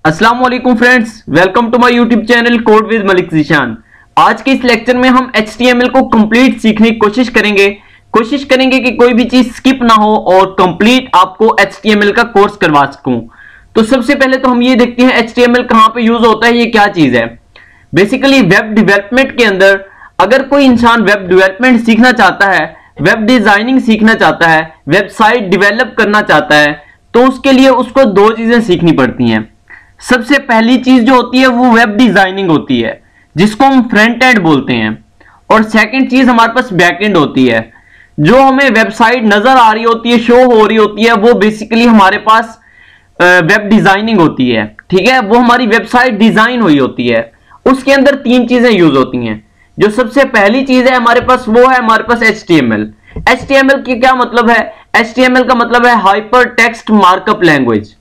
अस्सलाम वालेकुम friends, welcome to my YouTube channel code with Malik Zeeshan. आज के इस लेक्चर में हम HTML को कंप्लीट सीखने की कोशिश करेंगे कि कोई भी चीज स्किप ना हो और कंप्लीट आपको HTML का कोर्स करवा सकूं। तो सबसे पहले तो हम ये देखते हैं HTML कहां पे यूज होता है, ये क्या चीज है। बेसिकली वेब डेवलपमेंट के अंदर अगर कोई इंसान वेब डेवलपमेंट सीखना चाहता है, वेब डिजाइनिंग सीखना चाहता है, वेबसाइट डेवलप करना चाहता है, तो उसके लिए उसको दो चीजें सीखनी पड़ती हैं। सबसे पहली चीज जो होती है वो वेब डिजाइनिंग होती है, जिसको हम फ्रंट एंड बोलते हैं। और सेकंड चीज हमारे पास बैक एंड होती है। जो हमें वेबसाइट नजर आ रही होती है, शो हो रही होती है, वो बेसिकली हमारे पास वेब डिजाइनिंग होती है। ठीक है, वो हमारी वेबसाइट डिजाइन हुई होती है। उसके अंदर तीन चीजें यूज होती हैं। जो सबसे पहली चीज है हमारे पास, वो है हमारे पास HTML। HTML की क्या मतलब है? HTML का मतलब है hyper text markup language.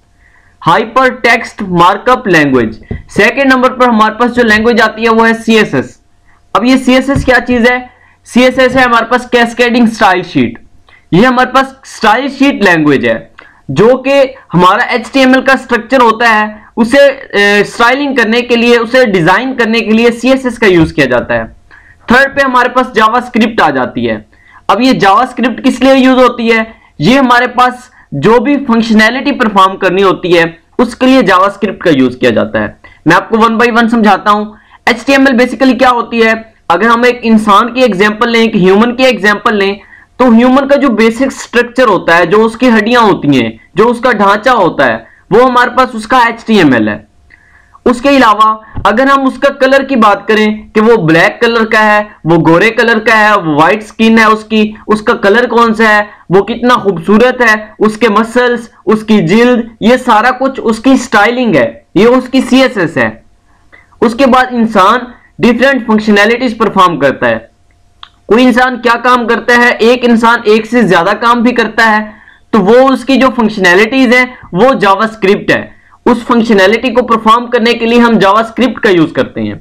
Hyper text markup language. Second number पर हमारे पास जो लैंग्वेज आती है वो है CSS। अब ये CSS क्या चीज है? CSS है हमारे पास कैस्केडिंग स्टाइल शीट। ये हमारे पास स्टाइल शीट लैंग्वेज है, जो कि हमारा HTML का स्ट्रक्चर होता है, उसे स्टाइलिंग करने के लिए, उसे डिजाइन करने के लिए CSS का यूज किया जाता है। थर्ड पे हमारे पास जावास्क्रिप्ट आ जाती है। अब ये जावास्क्रिप्ट किस लिए यूज होती है? ये हमारे पास जो भी फंक्शनैलिटी परफॉर्म करनी होती है उसके लिए जावास्क्रिप्ट का यूज किया जाता है। मैं आपको वन बाय वन समझाता हूं। HTML बेसिकली क्या होती है? अगर हम एक इंसान की एग्जांपल लें, एक ह्यूमन की एग्जांपल लें, तो ह्यूमन का जो बेसिक स्ट्रक्चर होता है, जो उसकी हड्डियां होती हैं, जो उसका ढांचा होता है, वो हमारे पास उसका HTML है। उसके अलावा अगर हम उसका कलर की बात करें कि वो ब्लैक कलर का है, वो गोरे कलर का है, वो व्हाइट स्किन है उसकी, उसका कलर कौन सा है, वो कितना खूबसूरत है, उसके मसल्स, उसकी जिल्द, ये सारा कुछ उसकी स्टाइलिंग है, ये उसकी CSS है। उसके बाद इंसान डिफरेंट फंक्शनैलिटीज परफॉर्म करता है। कोई इंसान क्या काम करता है, एक इंसान एक से ज्यादा काम भी करता है, तो वो उसकी जो फंक्शनैलिटीज है वो जावास्क्रिप्ट है। उस फंक्शनैलिटी को परफॉर्म करने के लिए हम जावास्क्रिप्ट का यूज करते हैं।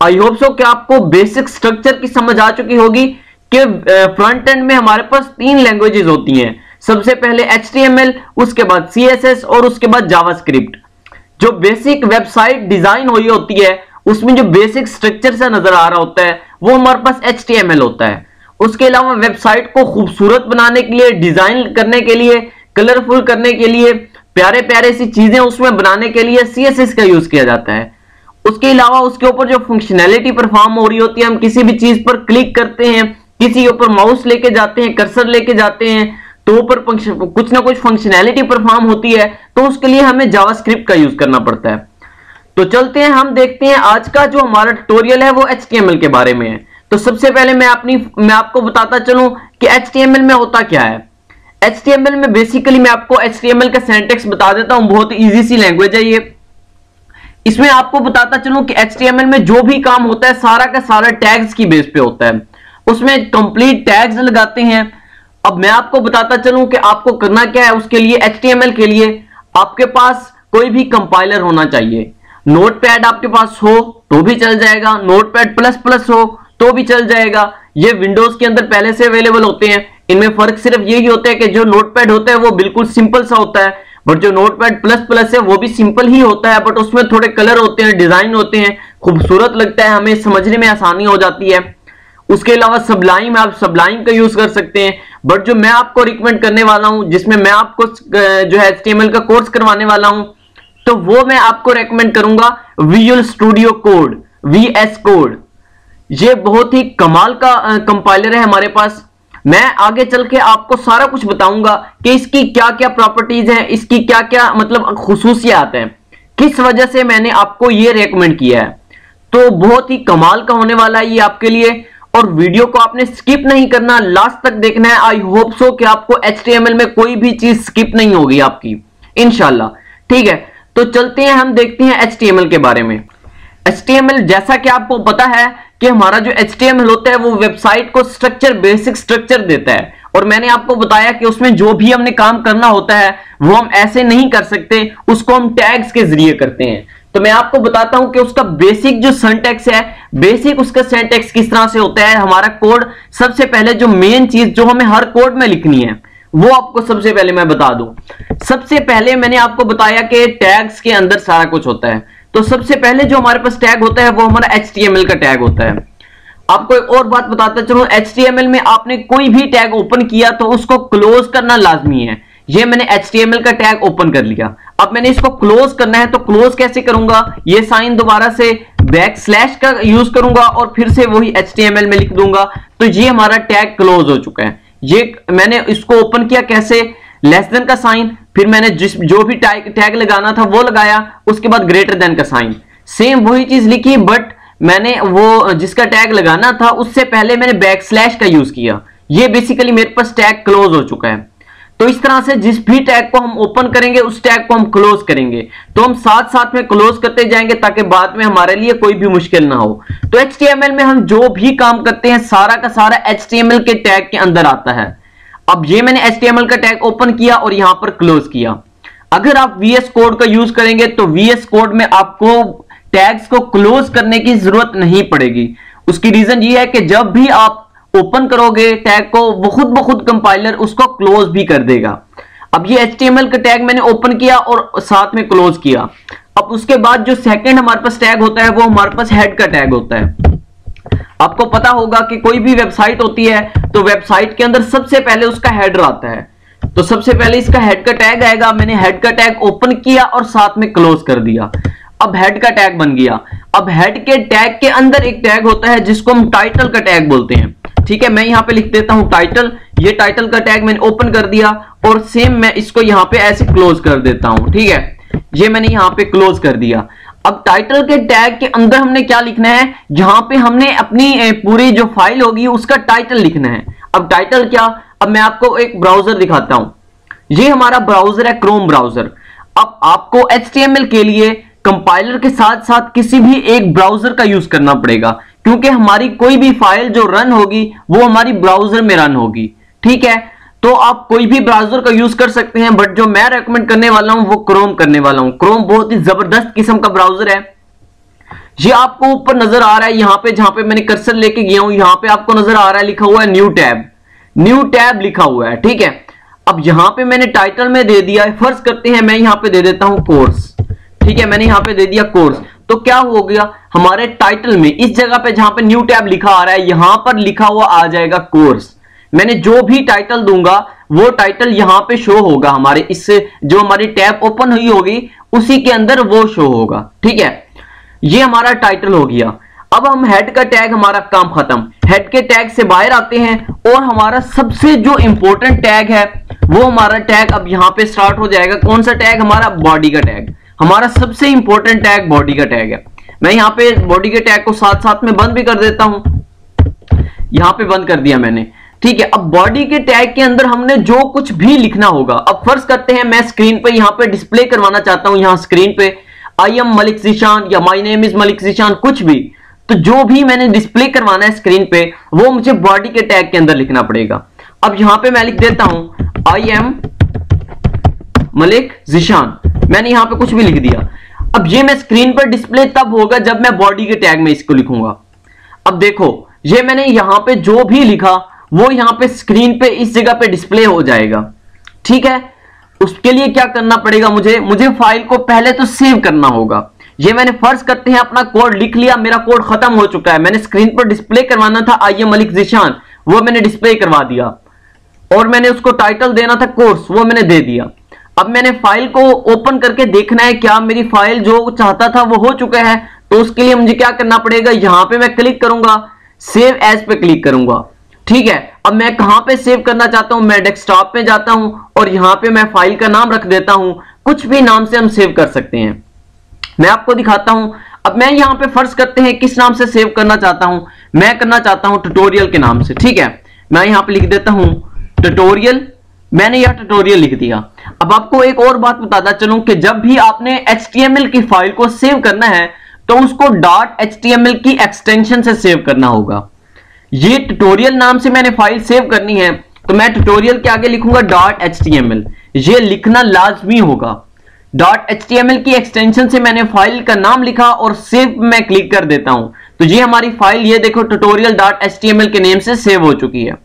आई होप सो कि आपको बेसिक स्ट्रक्चर की समझ आ चुकी होगी कि फ्रंट एंड में हमारे पास तीन लैंग्वेजेस होती हैं। सबसे पहले HTML, उसके बाद CSS और उसके बाद जावास्क्रिप्ट। जो बेसिक वेबसाइट डिजाइन हुई होती है, उसमें जो बेसिक स्ट्रक्चर सा नजर आ रहा होता है, वो हमारे पास HTML होता है। उसके अलावा वेबसाइट को खूबसूरत बनाने के लिए, डिजाइन करने के लिए, कलरफुल करने के लिए, प्यारे प्यारे सी चीजें उसमें बनाने के लिए CSS का यूज किया जाता है। उसके अलावा उसके ऊपर जो फंक्शनैलिटी परफॉर्म हो रही होती है, हम किसी भी चीज पर क्लिक करते हैं, किसी ऊपर माउस लेके जाते हैं, कर्सर लेके जाते हैं, तो ऊपर कुछ ना कुछ फंक्शनैलिटी परफॉर्म होती है, तो उसके लिए हमें जावास्क्रिप्ट का यूज करना पड़ता है। तो चलते हैं, हम देखते हैं आज का जो हमारा ट्यूटोरियल है वो HTML के बारे में है। तो सबसे पहले मैं आपको बताता चलूं कि HTML में होता क्या है। HTML में बेसिकली मैं आपको HTML का सिंटैक्स बता देता हूं, बहुत इजी सी लैंग्वेज है ये। इसमें आपको बताता चलूं कि HTML में जो भी काम होता है सारा का सारा टैग्स की बेस पे होता है। उसमें कंप्लीट टैग्स लगाते हैं। अब मैं आपको बताता चलूं कि आपको करना क्या है। उसके लिए HTML के लिए आपके पास कोई भी कंपाइलर होना चाहिए। नोटपैड आपके पास हो तो भी चल जाएगा, नोटपैड प्लस हो तो भी चल जाएगा। ये विंडोज के अंदर पहले से अवेलेबल होते हैं। इनमें फर्क सिर्फ यही होता है कि जो नोटपैड होता है वो बिल्कुल सिंपल सा होता है, बट जो नोटपैड प्लस है वो भी सिंपल ही होता है, बट उसमें थोड़े कलर होते हैं, डिजाइन होते हैं, खूबसूरत लगता है, हमें समझने में आसानी हो जाती है। उसके अलावा सबलाइम, आप सबलाइम का यूज कर सकते हैं। बट जो मैं आपको रिकमेंड करने वाला हूं, जिसमें मैं आपको जो है HTML का कोर्स करवाने वाला हूं, तो वो मैं आपको रेकमेंड करूंगा visual studio code, VS code. ये बहुत ही कमाल का कंपाइलर है हमारे पास। मैं आगे चल के आपको सारा कुछ बताऊंगा कि इसकी क्या क्या प्रॉपर्टीज हैं, इसकी क्या क्या मतलब खुसूसियात हैं, किस वजह से मैंने आपको ये रेकमेंड किया है। तो बहुत ही कमाल का होने वाला है ये आपके लिए। और वीडियो को आपने स्किप नहीं करना, लास्ट तक देखना है। आई होप सो कि आपको HTML में कोई भी चीज स्किप नहीं होगी आपकी, इंशाल्लाह। ठीक है, तो चलते हैं, हम देखते हैं HTML के बारे में। HTML जैसा कि आपको पता है कि हमारा जो HTML होता है वो वेबसाइट को स्ट्रक्चर, बेसिक स्ट्रक्चर देता है। और मैंने आपको बताया कि उसमें जो भी हमने काम करना होता है वो हम ऐसे नहीं कर सकते, उसको हम टैग्स के जरिए करते हैं। तो मैं आपको बताता हूं कि उसका बेसिक जो सिंटैक्स है, बेसिक उसका सिंटैक्स किस तरह से होता है। हमारा कोड, सबसे पहले जो मेन चीज जो हमें हर कोड में लिखनी है वो आपको सबसे पहले मैं बता दूं। सबसे पहले मैंने आपको बताया कि टैग्स के अंदर सारा कुछ होता है। तो सबसे पहले जो हमारे पास टैग होता है वो हमारा HTML का टैग होता है। आपको एक और बात बताता चलो, HTML में आपने कोई भी टैग ओपन किया तो उसको क्लोज करना लाजमी है। ये मैंने HTML का टैग ओपन कर लिया, अब मैंने इसको क्लोज करना है, तो क्लोज कैसे करूंगा? ये साइन दोबारा से बैकस्लैश का यूज करूंगा और फिर से वही HTML में लिख दूंगा, तो ये हमारा टैग क्लोज हो चुका है। ये मैंने इसको ओपन किया कैसे? लेस देन का साइन, फिर मैंने जो भी टैग लगाना था वो लगाया, उसके बाद ग्रेटर देन का साइन, सेम वही चीज लिखी, बट मैंने वो जिसका टैग लगाना था उससे पहले मैंने बैकस्लैश का यूज किया। ये बेसिकली मेरे पास टैग क्लोज हो चुका है। तो इस तरह से जिस भी टैग को हम ओपन करेंगे उस टैग को हम क्लोज करेंगे, तो हम साथ साथ में क्लोज करते जाएंगे ताकि बाद में हमारे लिए कोई भी मुश्किल ना हो। तो HTML में हम जो भी काम करते हैं सारा का सारा HTML के टैग के अंदर आता है। अब ये मैंने HTML का टैग ओपन किया और यहां पर क्लोज किया। अगर आप VS कोड का यूज करेंगे तो VS कोड में आपको टैग्स को क्लोज करने की जरूरत नहीं पड़ेगी। उसकी रीजन ये है कि जब भी आप ओपन करोगे टैग को, वो खुद ब खुद कंपाइलर उसको क्लोज भी कर देगा। अब ये HTML का टैग मैंने ओपन किया और साथ में क्लोज किया। अब उसके बाद जो सेकंड हमारे पास टैग होता है वो हमारे पास हेड का टैग होता है। आपको पता होगा कि कोई भी वेबसाइट होती है तो वेबसाइट के अंदर सबसे पहले उसका हेडर आता है, तो सबसे पहले इसका हेड का टैग आएगा। मैंने हेड का टैग ओपन किया और साथ में क्लोज कर दिया, अब हेड का टैग बन गया। अब हेड के टैग के अंदर एक टैग होता है जिसको हम टाइटल का टैग बोलते हैं। ठीक है, मैं यहां पे लिख देता हूं टाइटल। ये टाइटल का टैग मैंने ओपन कर दिया और सेम मैं इसको यहां पे ऐसे क्लोज कर देता हूं। ठीक है, ये मैंने यहां पे क्लोज कर दिया। अब टाइटल के टैग के अंदर हमने क्या लिखना है? जहां पे हमने अपनी पूरी जो फाइल होगी उसका टाइटल लिखना है। अब टाइटल क्या? अब मैं आपको एक ब्राउजर दिखाता हूं। ये हमारा ब्राउजर है, क्रोम ब्राउजर। अब आपको HTML के लिए कंपाइलर के साथ साथ किसी भी एक ब्राउजर का यूज करना पड़ेगा, क्योंकि हमारी कोई भी फाइल जो रन होगी वो हमारी ब्राउजर में रन होगी। ठीक है, तो आप कोई भी ब्राउजर का यूज कर सकते हैं, बट जो मैं रेकमेंड करने वाला हूं वो क्रोम करने वाला हूं। क्रोम बहुत ही जबरदस्त किस्म का ब्राउजर है। ये आपको ऊपर नजर आ रहा है, यहां पे जहां पे मैंने कर्सर लेके गया हूं, यहां पे आपको नजर आ रहा है लिखा हुआ है न्यू टैब। न्यू टैब लिखा हुआ है। ठीक है, अब यहां पे मैंने टाइटल में दे दिया है, फर्ज करते हैं मैं यहां पे दे देता हूं कोर्स। ठीक है, मैंने यहां पे दे दिया कोर्स, तो क्या हो गया? हमारे टाइटल में इस जगह पे जहां पे न्यू टैब लिखा आ रहा है यहां पर लिखा हुआ आ जाएगा कोर्स। मैंने जो भी टाइटल दूंगा वो टाइटल यहां पे शो होगा, हमारे इससे जो हमारी टैब ओपन हुई होगी उसी के अंदर वो शो होगा। ठीक है, ये हमारा टाइटल हो गया। अब हम हेड का टैग, हमारा काम खत्म। हेड के टैग से बाहर आते हैं और हमारा सबसे जो इंपॉर्टेंट टैग है वो हमारा टैग अब यहां पे स्टार्ट हो जाएगा। कौन सा टैग? हमारा बॉडी का टैग। हमारा सबसे इंपॉर्टेंट टैग बॉडी का टैग है। मैं यहां पे बॉडी के टैग को साथ साथ में बंद भी कर देता हूं, यहां पे बंद कर दिया मैंने। ठीक है, अब बॉडी के टैग के अंदर हमने जो कुछ भी लिखना होगा, अब फर्ज करते हैं मैं स्क्रीन पे यहां पे डिस्प्ले करवाना चाहता हूं, यहां स्क्रीन पे आई एम मलिक ज़ीशान या my name is Malik Zeeshan, कुछ भी, तो जो भी मैंने डिस्प्ले करवाना है स्क्रीन पे वो मुझे बॉडी के टैग के अंदर लिखना पड़ेगा। अब यहां पे मैं लिख देता हूं आई एम मलिक ज़ीशान, मैंने यहां पे कुछ भी लिख दिया। अब ये मैं स्क्रीन पर डिस्प्ले तब होगा जब मैं बॉडी के टैग में इसको लिखूंगा। अब देखो, ये मैंने यहां पे जो भी लिखा वो यहां पे स्क्रीन पे इस जगह पे डिस्प्ले हो जाएगा। ठीक है, उसके लिए क्या करना पड़ेगा? मुझे फाइल को पहले तो सेव करना होगा। ये मैंने फर्ज करते हैं अपना कोड लिख लिया, मेरा कोड खत्म हो चुका है। मैंने स्क्रीन पर डिस्प्ले करवाना था आई एम मलिक ज़ीशान, वो मैंने डिस्प्ले करवा दिया, और मैंने उसको टाइटल देना था कोर्स, वो मैंने दे दिया। अब मैंने फाइल को ओपन करके देखना है क्या मेरी फाइल जो चाहता था वो हो चुका है, तो उसके लिए मुझे क्या करना पड़ेगा? यहां पे मैं क्लिक करूंगा, सेव एज पे क्लिक करूंगा। ठीक है, अब मैं कहां पे सेव करना चाहता हूं? मैं डेस्कटॉप पे जाता हूं और यहां पे मैं फाइल का नाम रख देता हूं, कुछ भी नाम से हम सेव कर सकते हैं। मैं आपको दिखाता हूं। अब मैं यहां पे फर्ज करते हैं किस नाम से सेव करना चाहता हूं, मैं करना चाहता हूं ट्यूटोरियल के नाम से। ठीक है, मैं यहां पे लिख देता हूं ट्यूटोरियल, मैंने यह ट्यूटोरियल लिख दिया। अब आपको एक और बात बताता चलूं कि जब भी आपने HTML की फाइल को सेव करना है तो उसको .html की एक्सटेंशन से सेव करना होगा। ये ट्यूटोरियल नाम से मैंने फाइल सेव करनी है तो मैं ट्यूटोरियल के आगे लिखूंगा .html, ये लिखना लाजमी होगा। .html की एक्सटेंशन से मैंने फाइल का नाम लिखा और सेव में क्लिक कर देता हूं, तो ये हमारी फाइल, ये देखो ट्यूटोरियल.html के नेम से सेव हो चुकी है।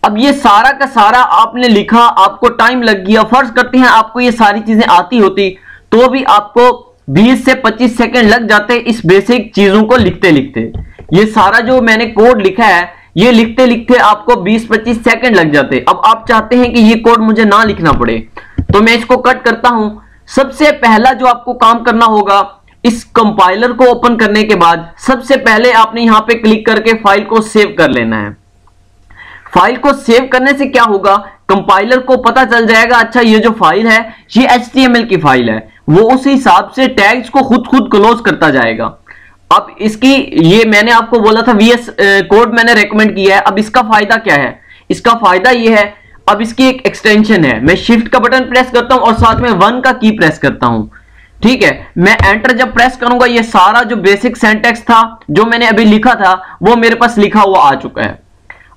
अब ये सारा का सारा आपने लिखा, आपको टाइम लग गया, फर्ज करते हैं आपको ये सारी चीजें आती होती तो भी आपको 20 से 25 सेकंड लग जाते इस बेसिक चीजों को लिखते लिखते। ये सारा जो मैंने कोड लिखा है ये लिखते लिखते आपको 20-25 सेकंड लग जाते। अब आप चाहते हैं कि ये कोड मुझे ना लिखना पड़े, तो मैं इसको कट करता हूं। सबसे पहला जो आपको काम करना होगा, इस कंपाइलर को ओपन करने के बाद सबसे पहले आपने यहां पे क्लिक करके फाइल को सेव कर लेना है। फाइल को सेव करने से क्या होगा, कंपाइलर को पता चल जाएगा अच्छा ये जो फाइल है ये HTML की फाइल है, वो उस हिसाब से टैग्स को खुद क्लोज करता जाएगा। अब इसकी ये मैंने आपको बोला था VS कोड मैंने रेकमेंड किया है। अब इसका फायदा क्या है, इसका फायदा ये है, अब इसकी एक एक्सटेंशन है, मैं शिफ्ट का बटन प्रेस करता हूं और साथ में 1 का की प्रेस करता हूं, ठीक है। मैं एंटर जब प्रेस करूंगा ये सारा जो बेसिक सिंटैक्स था जो मैंने अभी लिखा था वो मेरे पास लिखा हुआ आ चुका है।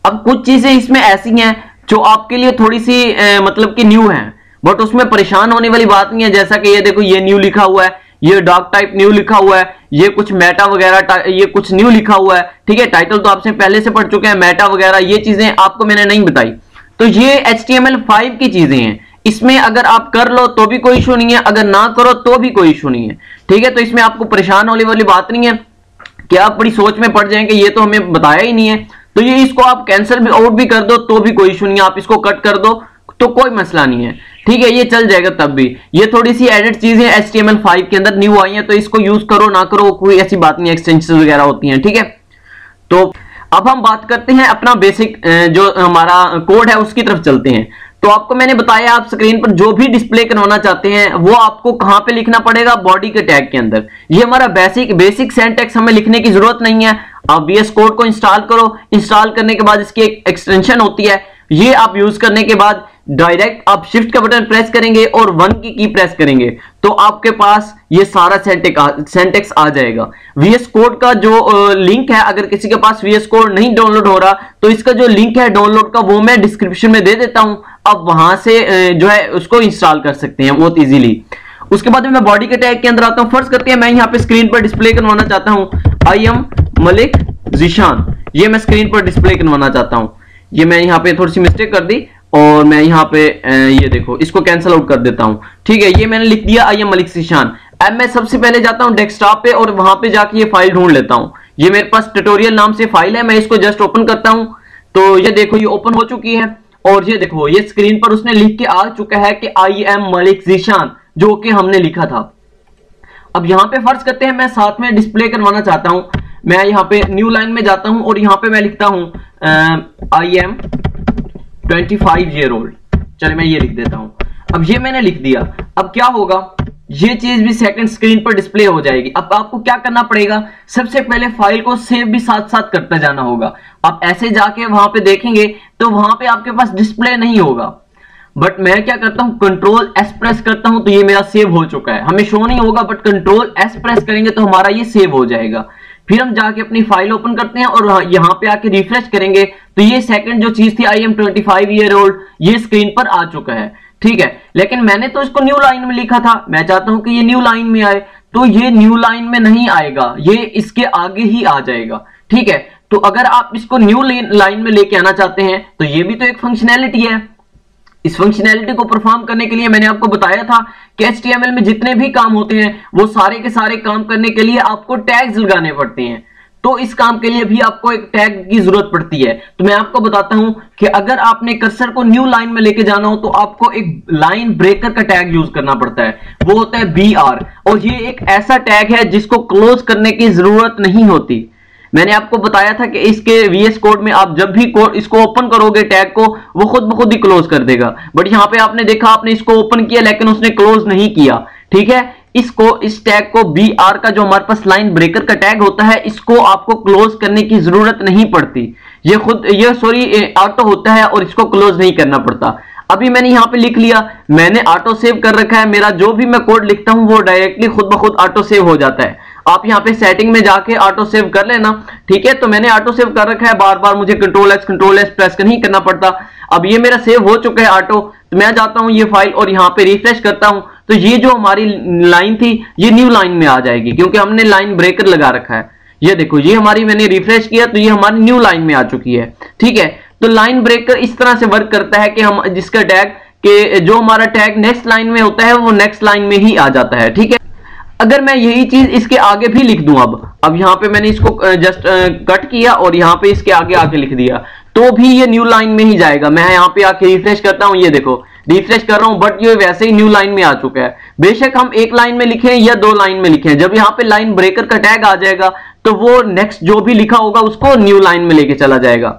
अब कुछ चीजें इसमें ऐसी हैं जो आपके लिए थोड़ी सी मतलब कि न्यू है, बट उसमें परेशान होने वाली बात नहीं है। जैसा कि ये देखो ये न्यू लिखा हुआ है, ये डॉक टाइप न्यू लिखा हुआ है, ये कुछ मेटा वगैरह ये कुछ न्यू लिखा हुआ है, ठीक है। टाइटल तो आपसे पहले से पढ़ चुके हैं, मेटा वगैरह ये चीजें आपको मैंने नहीं बताई। तो ये HTML5 की चीजें हैं, इसमें अगर आप कर लो तो भी कोई इशू नहीं है, अगर ना करो तो भी कोई इशू नहीं है, ठीक है। तो इसमें आपको परेशान होने वाली बात नहीं है कि आप बड़ी सोच में पड़ जाएंगे ये तो हमें बताया ही नहीं है। तो ये इसको आप कैंसिल भी आउट भी कर दो तो भी कोई इशू नहीं है, आप इसको कट कर दो तो कोई मसला नहीं है, ठीक है, ये चल जाएगा तब भी। ये थोड़ी सी एडिट चीजें HTML5 के अंदर न्यू आई हैं, तो इसको यूज करो ना करो कोई ऐसी बात नहीं, एक्सटेंशन वगैरह होती हैं, ठीक है। तो अब हम बात करते हैं अपना बेसिक जो हमारा कोड है उसकी तरफ चलते हैं। तो आपको मैंने बताया आप स्क्रीन पर जो भी डिस्प्ले करवाना चाहते हैं वो आपको कहां पे लिखना पड़ेगा, बॉडी के टैग के अंदर। ये हमारा बेसिक सिंटैक्स हमें लिखने की जरूरत नहीं है। आप VS कोड को इंस्टॉल करो, इंस्टॉल करने के बाद इसकी एक एक्सटेंशन होती है, ये आप यूज करने के बाद डायरेक्ट आप शिफ्ट का बटन प्रेस करेंगे और 1 की प्रेस करेंगे तो आपके पास ये सारा सिंटैक्स आ जाएगा। VS कोड का जो लिंक है, अगर किसी के पास VS कोड नहीं डाउनलोड हो रहा तो इसका जो लिंक है डाउनलोड का वो मैं डिस्क्रिप्शन में दे देता हूं, आप वहां से जो है उसको इंस्टॉल कर सकते हैं बहुत इजीली। उसके बाद मैं बॉडी के टैग के अंदर आता हूं। फर्ज करते हैं मैं यहां पे स्क्रीन पर डिस्प्ले करवाना चाहता हूं I am मलिक ज़ीशान, ये मैं स्क्रीन पर डिस्प्ले करवाना चाहता हूं। ये मैं यहां पे थोड़ी सी मिस्टेक कर दी और मैं यहां पे ये देखो इसको कैंसिल आउट कर देता हूं, ठीक है। ये मैंने लिख दिया I am मलिक ज़ीशान। अब मैं सबसे पहले जाता हूं डेस्कटॉप पे और वहां पे जाके ये फाइल ढूंढ लेता हूं। ये मेरे पास ट्यूटोरियल नाम से फाइल है, मैं इसको जस्ट ओपन करता हूं तो ये देखो ये ओपन हो चुकी है और ये देखो ये स्क्रीन पर उसने लिख के आ चुका है कि I am मलिक ज़ीशान, जो कि हमने लिखा था। अब यहां पे फर्ज करते हैं मैं साथ में डिस्प्ले करवाना चाहता हूं, मैं यहां पे न्यू लाइन में जाता हूं और यहां पे मैं लिखता हूं I am 25 year old, चलिए मैं ये लिख देता हूं। अब ये मैंने लिख दिया, अब क्या होगा, ये चीज भी सेकंड स्क्रीन पर डिस्प्ले हो जाएगी। अब आपको क्या करना पड़ेगा, सबसे पहले फाइल को सेव भी साथ साथ करता जाना होगा। आप ऐसे जाके वहां पे देखेंगे तो वहां पे आपके पास डिस्प्ले नहीं होगा, बट मैं क्या करता हूं कंट्रोल S प्रेस करता हूं तो ये मेरा सेव हो चुका है। हमें शो नहीं होगा बट कंट्रोल S प्रेस करेंगे तो हमारा ये सेव हो जाएगा। फिर हम जाके अपनी फाइल ओपन करते हैं और यहां पे आके रिफ्रेश करेंगे तो ये सेकंड जो चीज थी I am 25 year old ये स्क्रीन पर आ चुका है, ठीक है। लेकिन मैंने तो इसको न्यू लाइन में लिखा था, मैं चाहता हूं कि ये न्यू लाइन में आए, तो ये न्यू लाइन में नहीं आएगा, ये इसके आगे ही आ जाएगा, ठीक है। तो अगर आप इसको न्यू लाइन में लेके आना चाहते हैं तो ये भी तो एक फंक्शनैलिटी है। इस फंक्शनैलिटी को परफॉर्म करने के लिए मैंने आपको बताया था कि HTML में जितने भी काम होते हैं वो सारे के सारे काम करने के लिए आपको टैग्स लगाने पड़ते हैं, तो इस काम के लिए भी आपको एक टैग की जरूरत पड़ती है। तो मैं आपको बताता हूं कि अगर आपने कर्सर को न्यू लाइन में लेके जाना हो तो आपको एक लाइन ब्रेकर का टैग यूज करना पड़ता है, वो होता है BR, और ये एक ऐसा टैग है जिसको क्लोज करने की जरूरत नहीं होती। मैंने आपको बताया था कि इसके VS कोड में आप जब भी इसको ओपन करोगे टैग को वो खुद ब खुद ही क्लोज कर देगा, बट यहां पे आपने देखा आपने इसको ओपन किया लेकिन उसने क्लोज नहीं किया, ठीक है। इस टैग को BR का जो हमारे पास लाइन ब्रेकर का टैग होता है इसको आपको क्लोज करने की जरूरत नहीं पड़ती, ये ऑटो होता है और इसको क्लोज नहीं करना पड़ता। अभी मैंने यहां पे लिख लिया, मैंने ऑटो सेव कर रखा है, मेरा जो भी मैं कोड लिखता हूं वो डायरेक्टली खुद ब खुद ऑटो सेव हो जाता है। आप यहाँ पे सेटिंग में जाके ऑटो सेव कर लेना, ठीक है। तो मैंने ऑटो सेव कर रखा है, बार बार मुझे कंट्रोल एस प्रेस नहीं करना पड़ता। अब ये मेरा सेव हो चुका है ऑटो, तो मैं जाता हूँ ये फाइल और यहाँ पे रिफ्रेश करता हूँ तो ये जो हमारी लाइन थी ये न्यू लाइन में आ जाएगी क्योंकि हमने लाइन ब्रेकर लगा रखा है। ये देखो ये हमारी, मैंने रिफ्रेश किया तो ये हमारी न्यू लाइन में आ चुकी है, ठीक है। तो लाइन ब्रेकर इस तरह से वर्क करता है कि हम जिसका टैग के जो हमारा टैग नेक्स्ट लाइन में होता है वो नेक्स्ट लाइन में ही आ जाता है। ठीक है, अगर मैं यही चीज इसके आगे भी लिख दूं, अब यहां पे मैंने इसको जस्ट कट किया और यहां पे इसके आगे आके लिख दिया तो भी ये न्यू लाइन में ही जाएगा। मैं यहां पे आके रिफ्रेश करता हूं, ये देखो रिफ्रेश कर रहा हूं, बट ये वैसे ही न्यू लाइन में आ चुका है। बेशक हम एक लाइन में लिखें या दो लाइन में लिखें, जब यहां पे लाइन ब्रेकर का टैग आ जाएगा तो वो नेक्स्ट जो भी लिखा होगा उसको न्यू लाइन में लेके चला जाएगा।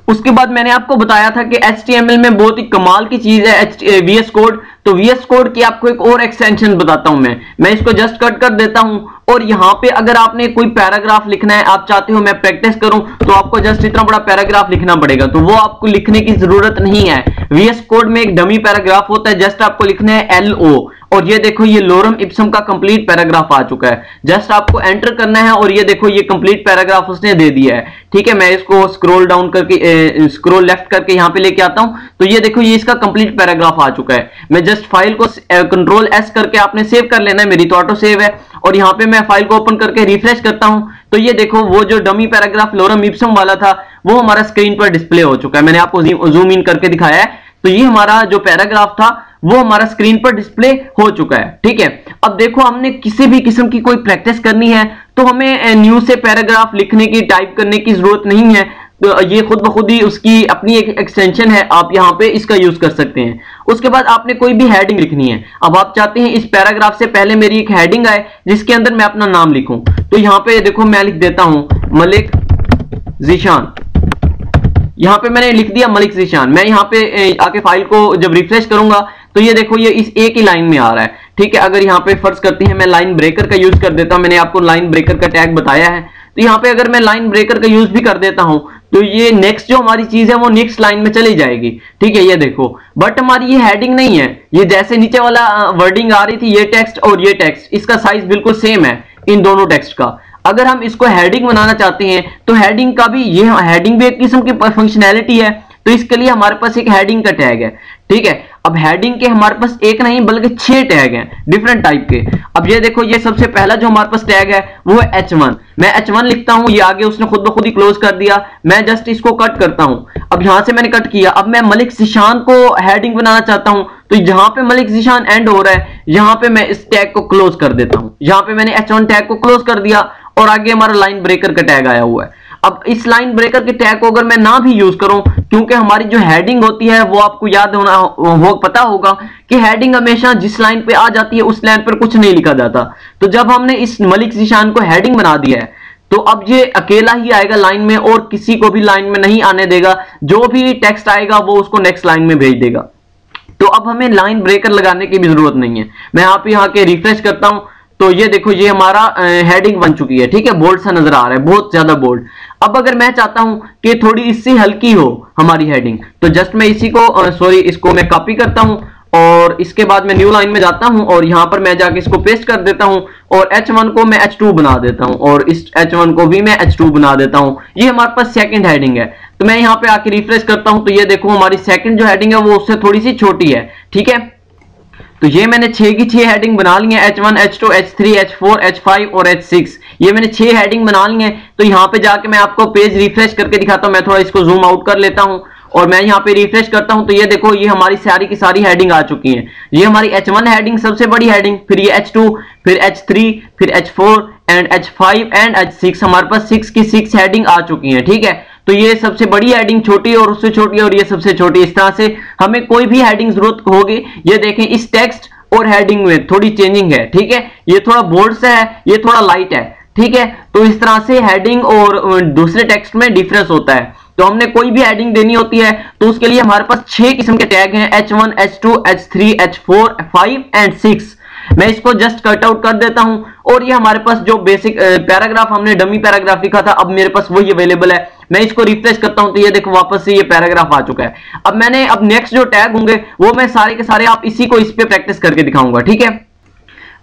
उसके बाद मैंने आपको बताया था कि HTML में बहुत ही कमाल की चीज है VS कोड। तो VS कोड की आपको एक और एक्सटेंशन बताता हूं मैं इसको जस्ट कट कर देता हूं और यहां पे अगर आपने कोई पैराग्राफ लिखना है, आप चाहते हो मैं प्रैक्टिस करूं, तो आपको जस्ट इतना बड़ा पैराग्राफ लिखना पड़ेगा, तो वो आपको लिखने की जरूरत नहीं है। VS कोड में एक डमी पैराग्राफ होता है, जस्ट आपको लिखना है LO और ये देखो ये लोरम इप्सम का कंप्लीट पैराग्राफ आ चुका है। जस्ट आपको एंटर करना है और ये देखो ये कंप्लीट पैराग्राफ उसने दे दिया है। ठीक है, मैं इसको स्क्रॉल डाउन करके स्क्रॉल लेफ्ट करके यहां पे लेके आता हूं तो ये देखो ये इसका कंप्लीट पैराग्राफ आ चुका है। मैं जस्ट फाइल को कंट्रोल S करके आपने सेव कर लेना है, मेरी तो ऑटो सेव है, और यहां पे मैं फाइल को ओपन करके रिफ्रेश करता हूं तो ये देखो वो जो डमी पैराग्राफ लोरम इप्सम वाला था वो हमारा स्क्रीन पर डिस्प्ले हो चुका है। मैंने आपको जूम इन करके दिखाया है, तो ये हमारा जो पैराग्राफ था वो हमारा स्क्रीन पर डिस्प्ले हो चुका है। ठीक है, अब देखो हमने किसी भी किस्म की कोई प्रैक्टिस करनी है तो हमें न्यू से पैराग्राफ लिखने की, टाइप करने की जरूरत नहीं है, तो ये खुद ब खुद ही उसकी अपनी एक एक्सटेंशन है, आप यहाँ पे इसका यूज कर सकते हैं। उसके बाद आपने कोई भी हेडिंग लिखनी है, अब आप चाहते हैं इस पैराग्राफ से पहले मेरी एक हेडिंग आए जिसके अंदर मैं अपना नाम लिखूं, तो यहाँ पे देखो मैं लिख देता हूं मलिक ज़ीशान। यहाँ पे मैंने लिख दिया मलिक ज़ीशान। मैं यहाँ पे आके फाइल को जब रिफ्रेश करूंगा तो ये देखो ये इस एक ही लाइन में आ रहा है। ठीक है, अगर यहाँ पे फर्ज करते हैं मैं लाइन ब्रेकर का यूज कर देता हूं, मैंने आपको लाइन ब्रेकर का टैग बताया है, तो यहाँ पे अगर मैं लाइन ब्रेकर का यूज भी कर देता हूं तो ये नेक्स्ट जो हमारी चीज है वो नेक्स्ट लाइन में चली जाएगी। ठीक है, ये देखो, बट हमारी ये हेडिंग नहीं है, ये जैसे नीचे वाला वर्डिंग आ रही थी, ये टेक्स्ट और ये टेक्स्ट, इसका साइज बिल्कुल सेम है इन दोनों टेक्स्ट का। अगर हम इसको हेडिंग बनाना चाहते हैं तो हेडिंग का भी, ये हेडिंग भी एक किस्म की फंक्शनैलिटी है, तो इसके लिए हमारे पास एक हेडिंग का टैग है। ठीक है, अब हेडिंग के हमारे पास एक नहीं बल्कि 6 टैग हैं डिफरेंट टाइप के। अब ये देखो ये सबसे पहला जो हमारे पास टैग है वो है H1। मैं H1 लिखता हूं, ये आगे उसने खुद ब खुद ही क्लोज कर दिया। मैं जस्ट इसको कट करता हूं, अब यहां से मैंने कट किया। अब मैं मलिक ज़ीशान को हेडिंग बनाना चाहता हूं, तो जहां पे मलिक ज़ीशान एंड हो रहा है यहां पे मैं इस टैग को क्लोज कर देता हूं। यहां पे मैंने H1 टैग को क्लोज कर दिया और आगे हमारा लाइन ब्रेकर का टैग आया हुआ है। अब इस लाइन ब्रेकर के टैग को अगर मैं ना भी यूज करूं, क्योंकि हमारी जो हेडिंग होती है वो आपको याद होना हो पता होगा कि हेडिंग हमेशा जिस लाइन पे आ जाती है उस लाइन पर कुछ नहीं लिखा जाता। तो जब हमने इस मलिक ज़ीशान को हेडिंग बना दिया है तो अब ये अकेला ही आएगा लाइन में और किसी को भी लाइन में नहीं आने देगा, जो भी टेक्स्ट आएगा वो उसको नेक्स्ट लाइन में भेज देगा। तो अब हमें लाइन ब्रेकर लगाने की भी जरूरत नहीं है। मैं आप यहाँ के रिफ्रेश करता हूं तो ये देखो ये हमारा हेडिंग बन चुकी है। ठीक है, बोल्ड सा नजर आ रहा है, बहुत ज्यादा बोल्ड। अब अगर मैं चाहता हूं कि थोड़ी इससे हल्की हो हमारी हेडिंग, तो जस्ट मैं इसी को इसको मैं कॉपी करता हूं और इसके बाद मैं न्यू लाइन में जाता हूं और यहां पर मैं जाके इसको पेस्ट कर देता हूं और H1 को मैं H2 बना देता हूं और इस H1 को भी मैं H2 बना देता हूं। ये हमारे पास सेकंड हेडिंग है। तो मैं यहां पे आके रिफ्रेश करता हूं तो ये देखो हमारी सेकंड जो हेडिंग है वो उससे थोड़ी सी छोटी है। ठीक है, तो ये मैंने 6 की 6 हेडिंग बना ली है, H1, H2, H3, H4, H5 और H6। ये मैंने 6 हेडिंग बना ली है। तो यहाँ पे जाके मैं आपको पेज रिफ्रेश करके दिखाता हूँ। मैं थोड़ा इसको जूम आउट कर लेता हूँ और मैं यहाँ पे रिफ्रेश करता हूँ तो ये देखो ये हमारी सारी की सारी हेडिंग आ चुकी हैं। ये हमारी H1 हेडिंग सबसे बड़ी हेडिंग, फिर ये H2, फिर H3, फिर H4 and H5 and H6। हमारे पास 6 की 6 हेडिंग आ चुकी हैं। ठीक है, तो ये सबसे बड़ी हेडिंग छोटी और उससे छोटी और ये सबसे छोटी, इस तरह से हमें कोई भी हेडिंग जरूरत होगी। ये देखें इस टेक्स्ट और हेडिंग में थोड़ी चेंजिंग है। ठीक है, ये थोड़ा बोल्ड से है, ये थोड़ा लाइट है। ठीक है, तो इस तरह से हेडिंग और दूसरे टेक्स्ट में डिफरेंस होता है। तो हमने कोई भी हेडिंग देनी होती है तो उसके लिए हमारे पास 6 किस्म के टैग हैं, H1, H2, H3, H4, 5 and 6। मैं इसको जस्ट कट आउट कर देता हूं और ये हमारे पास जो बेसिक पैराग्राफ हमने डमी पैराग्राफ लिखा था अब मेरे पास वही अवेलेबल है। मैं इसको रिफ्रेश करता हूं तो ये देखो वापस से ये पैराग्राफ आ चुका है। अब नेक्स्ट जो टैग होंगे वो मैं सारे के सारे आप इसी को इस पे प्रैक्टिस करके दिखाऊंगा। ठीक है,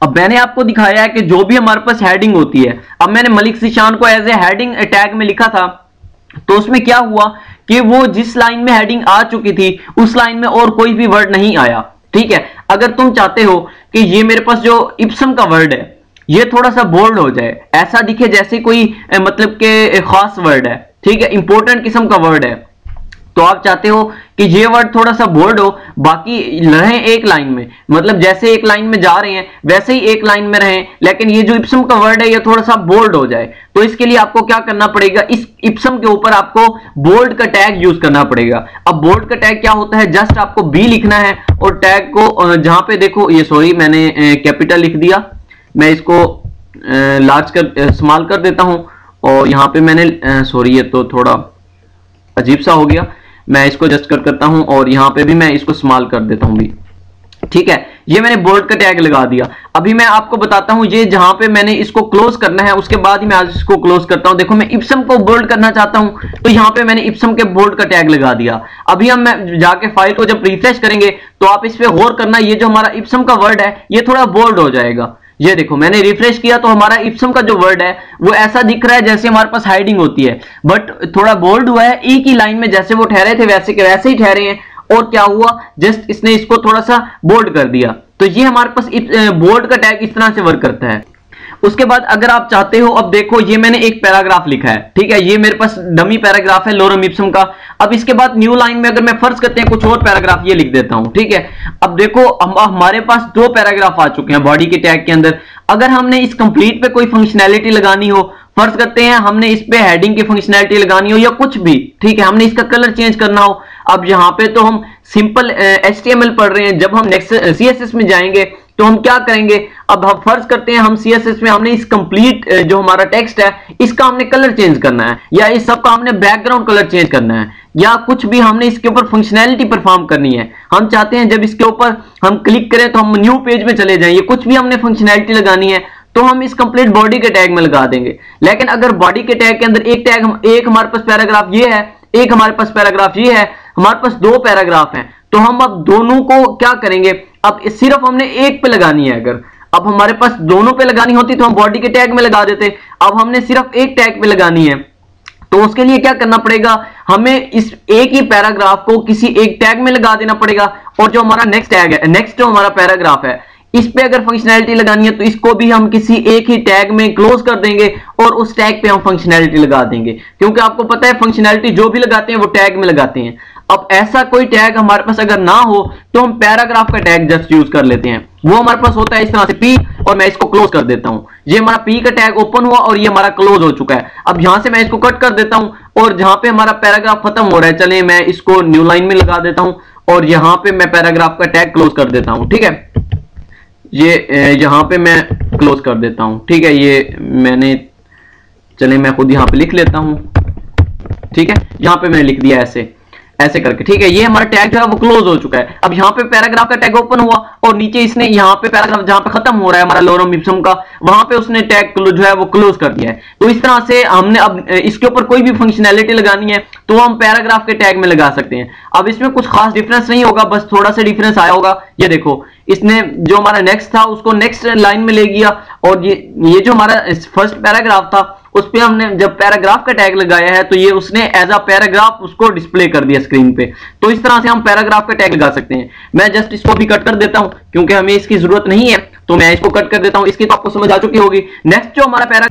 अब मैंने आपको दिखाया है कि जो भी हमारे पास हेडिंग होती है, अब मैंने मलिक ज़ीशान को एज ए हेडिंग टैग में लिखा था तो उसमें क्या हुआ कि वो जिस लाइन में हेडिंग आ चुकी थी उस लाइन में और कोई भी वर्ड नहीं आया। ठीक है, अगर तुम चाहते हो कि ये मेरे पास जो इप्सम का वर्ड है ये थोड़ा सा बोल्ड हो जाए, ऐसा दिखे जैसे कोई मतलब के खास वर्ड है, ठीक है, इंपॉर्टेंट किस्म का वर्ड है, तो आप चाहते हो कि ये वर्ड थोड़ा सा बोल्ड हो, बाकी रहे एक लाइन में, मतलब जैसे एक लाइन में जा रहे हैं वैसे ही एक लाइन में रहें, लेकिन ये जो इप्सम का वर्ड है ये थोड़ा सा बोल्ड हो जाए। तो इसके लिए आपको क्या करना पड़ेगा, इस इप्सम के ऊपर आपको बोल्ड का टैग यूज करना पड़ेगा। अब बोल्ड का टैग क्या होता है, जस्ट आपको बी लिखना है और टैग को जहां पे देखो, ये सॉरी मैंने कैपिटल लिख दिया, मैं इसको लार्ज कर स्मॉल कर देता हूं, और यहां पे मैंने सॉरी ये तो थोड़ा अजीब सा हो गया, मैं इसको एडजस्ट करता हूं और यहां पे भी मैं इसको स्मॉल कर देता हूं भी, ठीक है। ये मैंने बोल्ड का टैग लगा दिया। अभी मैं आपको बताता हूं, ये जहां पे मैंने इसको क्लोज करना है उसके बाद ही मैं आज इसको क्लोज करता हूं। देखो मैं इप्सम को बोल्ड करना चाहता हूं तो यहां पे मैंने इप्सम के बोल्ड का टैग लगा दिया। अभी हम मैं जाके फाइल को जब रिफ्रेश करेंगे तो आप इस पे गौर करना, ये जो हमारा इप्सम का वर्ड है ये थोड़ा बोल्ड हो जाएगा। ये देखो मैंने रिफ्रेश किया तो हमारा इप्सम का जो वर्ड है वो ऐसा दिख रहा है जैसे हमारे पास हाइडिंग होती है, बट थोड़ा बोल्ड हुआ है। एक ही लाइन में जैसे वो ठहरे थे वैसे के वैसे ही ठहरे हैं, और क्या हुआ, जस्ट इसने इसको थोड़ा सा बोल्ड कर दिया। तो ये हमारे पास बोल्ड का टैग इस तरह से वर्क करता है। उसके बाद अगर आप चाहते हो, अब देखो ये मैंने एक पैराग्राफ लिखा है, ठीक है, ये मेरे पास डमी पैराग्राफ है लोरम इप्सम का। अब इसके बाद न्यू लाइन में अगर मैं फर्ज करते हैं कुछ और पैराग्राफ ये लिख देता हूं, ठीक है। अब देखो हमारे पास दो पैराग्राफ आ चुके हैं बॉडी के टैग के अंदर। अगर हमने इस कंप्लीट पे कोई फंक्शनैलिटी लगानी हो, फर्ज करते हैं हमने इस पे हेडिंग की फंक्शनैलिटी लगानी हो या कुछ भी, ठीक है, हमने इसका कलर चेंज करना हो। अब यहाँ पे तो हम सिंपल HTML पढ़ रहे हैं, जब हम नेक्स्ट CSS में जाएंगे तो हम क्या करेंगे, अब हम फर्ज करते हैं हम CSS में हमने इस कंप्लीट जो हमारा टेक्स्ट है इसका हमने कलर चेंज करना है, या इस सब का हमने बैकग्राउंड कलर चेंज करना है, या कुछ भी हमने इसके ऊपर फंक्शनैलिटी परफॉर्म करनी है। हम चाहते हैं जब इसके ऊपर हम क्लिक करें तो हम न्यू पेज में चले जाएं, कुछ भी हमने फंक्शनैलिटी लगानी है तो हम इस कंप्लीट बॉडी के टैग में लगा देंगे। लेकिन अगर बॉडी के टैग के अंदर एक हमारे पास पैराग्राफ ये है, एक हमारे पास पैराग्राफ ये है, हमारे पास दो पैराग्राफ हैं, तो हम अब दोनों को क्या करेंगे, अब सिर्फ हमने एक पे लगानी है। अगर अब हमारे पास दोनों पे लगानी होती तो हम बॉडी के टैग में लगा देते, अब हमने सिर्फ एक टैग पे लगानी है, तो उसके लिए क्या करना पड़ेगा, हमें इस एक ही पैराग्राफ को किसी एक टैग में लगा देना पड़ेगा, और जो हमारा नेक्स्ट टैग है, नेक्स्ट जो हमारा पैराग्राफ है, इस पे अगर फंक्शनैलिटी लगानी है तो इसको भी हम किसी एक ही टैग में क्लोज कर देंगे और उस टैग पे हम फंक्शनैलिटी लगा देंगे, क्योंकि आपको पता है फंक्शनैलिटी जो भी लगाते हैं वो टैग में लगाते हैं। अब ऐसा कोई टैग हमारे पास अगर ना हो तो हम पैराग्राफ का टैग जस्ट यूज कर लेते हैं, वो हमारे पास होता है इस तरह से P, और मैं इसको क्लोज कर देता हूं। ये हमारा P का टैग ओपन हुआ और ये हमारा क्लोज हो चुका है। अब यहां से मैं इसको कट कर देता हूं और जहां पे हमारा पैराग्राफ खत्म हो रहा है, चले मैं इसको न्यू लाइन में लगा देता हूं और यहां पे मैं पैराग्राफ का टैग क्लोज कर देता हूं, ठीक है, ये यहां पे मैं क्लोज कर देता हूं, ठीक है, ये मैंने, चले मैं खुद यहां पे लिख लेता हूं, ठीक है, यहां पे मैंने लिख दिया ऐसे करके, ठीक है, ये हमारा टैग जो है वो क्लोज हो चुका है। अब यहाँ पे पैराग्राफ का टैग ओपन हुआ और नीचे इसने यहाँ पे पैराग्राफ जहां पे खत्म हो रहा है हमारा लोरम इप्सम का, वहां पे उसने टैग जो है वो क्लोज कर दिया है। तो इस तरह से हमने अब इसके ऊपर कोई भी फंक्शनैलिटी लगानी है तो हम पैराग्राफ के टैग में लगा सकते हैं। अब इसमें कुछ खास डिफरेंस नहीं होगा, बस थोड़ा सा डिफरेंस आया होगा। ये देखो इसने जो हमारा नेक्स्ट था उसको नेक्स्ट लाइन में ले गया, और ये जो हमारा फर्स्ट पैराग्राफ था उस पे हमने जब पैराग्राफ का टैग लगाया है तो ये उसने एज अ पैराग्राफ उसको डिस्प्ले कर दिया स्क्रीन पे। तो इस तरह से हम पैराग्राफ का टैग लगा सकते हैं। मैं जस्ट इसको भी कट कर देता हूं क्योंकि हमें इसकी जरूरत नहीं है, तो मैं इसको कट कर देता हूं। इसकी तो आपको समझ आ चुकी होगी। नेक्स्ट जो हमारा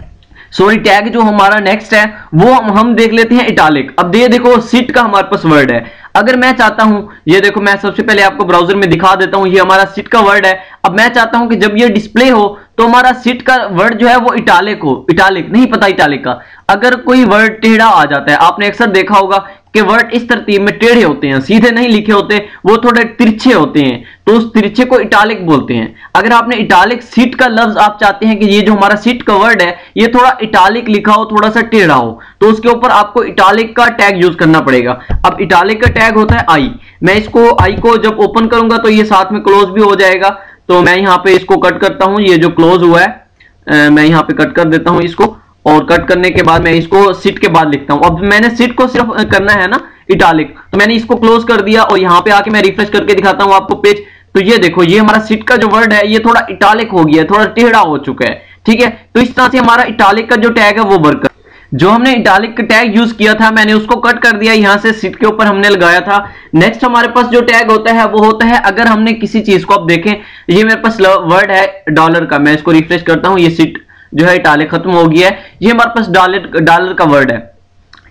टैग जो हमारा नेक्स्ट है वो हम देख लेते हैं इटालिक। अब ये देखो सिट का हमारे पास वर्ड है। अगर मैं चाहता हूं, ये देखो मैं सबसे पहले आपको ब्राउजर में दिखा देता हूं, ये हमारा सिट का वर्ड है। अब मैं चाहता हूं कि जब ये डिस्प्ले हो तो हमारा सिट का वर्ड जो है वो इटालिक हो। इटालिक नहीं पता इटालिक का, अगर कोई वर्ड टेढ़ा आ जाता है, आपने अक्सर देखा होगा कि वर्ड इस तरतीब में टेढ़े होते हैं, सीधे नहीं लिखे होते, वो थोड़े तिरछे होते हैं, तो उस तिरछे को इटालिक बोलते हैं। अगर आपने इटालिक सीट का लफ्ज आप चाहते हैं कि ये जो हमारा सीट का वर्ड है ये थोड़ा इटालिक लिखा हो, थोड़ा सा टेढ़ा हो, तो उसके ऊपर आपको इटालिक का टैग यूज करना पड़ेगा। अब इटालिक का टैग होता है आई। मैं इसको आई को जब ओपन करूंगा तो ये साथ में क्लोज भी हो जाएगा। तो मैं यहाँ पे इसको कट करता हूं, ये जो क्लोज हुआ है मैं यहाँ पे कट कर देता हूं इसको, और कट करने के बाद मैं इसको सिट के बाद लिखता हूं। अब मैंने सिट को सिर्फ करना है ना इटालिक, तो मैंने इसको क्लोज कर दिया और यहाँ पे आके मैं रिफ्रेश करके दिखाता हूं आपको पेज। तो ये देखो ये हमारा सिट का जो वर्ड है ये थोड़ा इटालिक हो गया, थोड़ा टेढ़ा हो चुका है, ठीक है। तो इस तरह से हमारा इटालिक का जो टैग है वो वर्क, जो हमने इटालिक का टैग यूज किया था मैंने उसको कट कर दिया, यहां से सिट के ऊपर हमने लगाया था। नेक्स्ट हमारे पास जो टैग होता है वो होता है, अगर हमने किसी चीज को, आप देखें ये मेरे पास वर्ड है डॉलर का, मैं इसको रिफ्रेश करता हूं, ये सिट जो है इटालिक खत्म हो गया है, ये हमारे पास डॉलर का वर्ड है।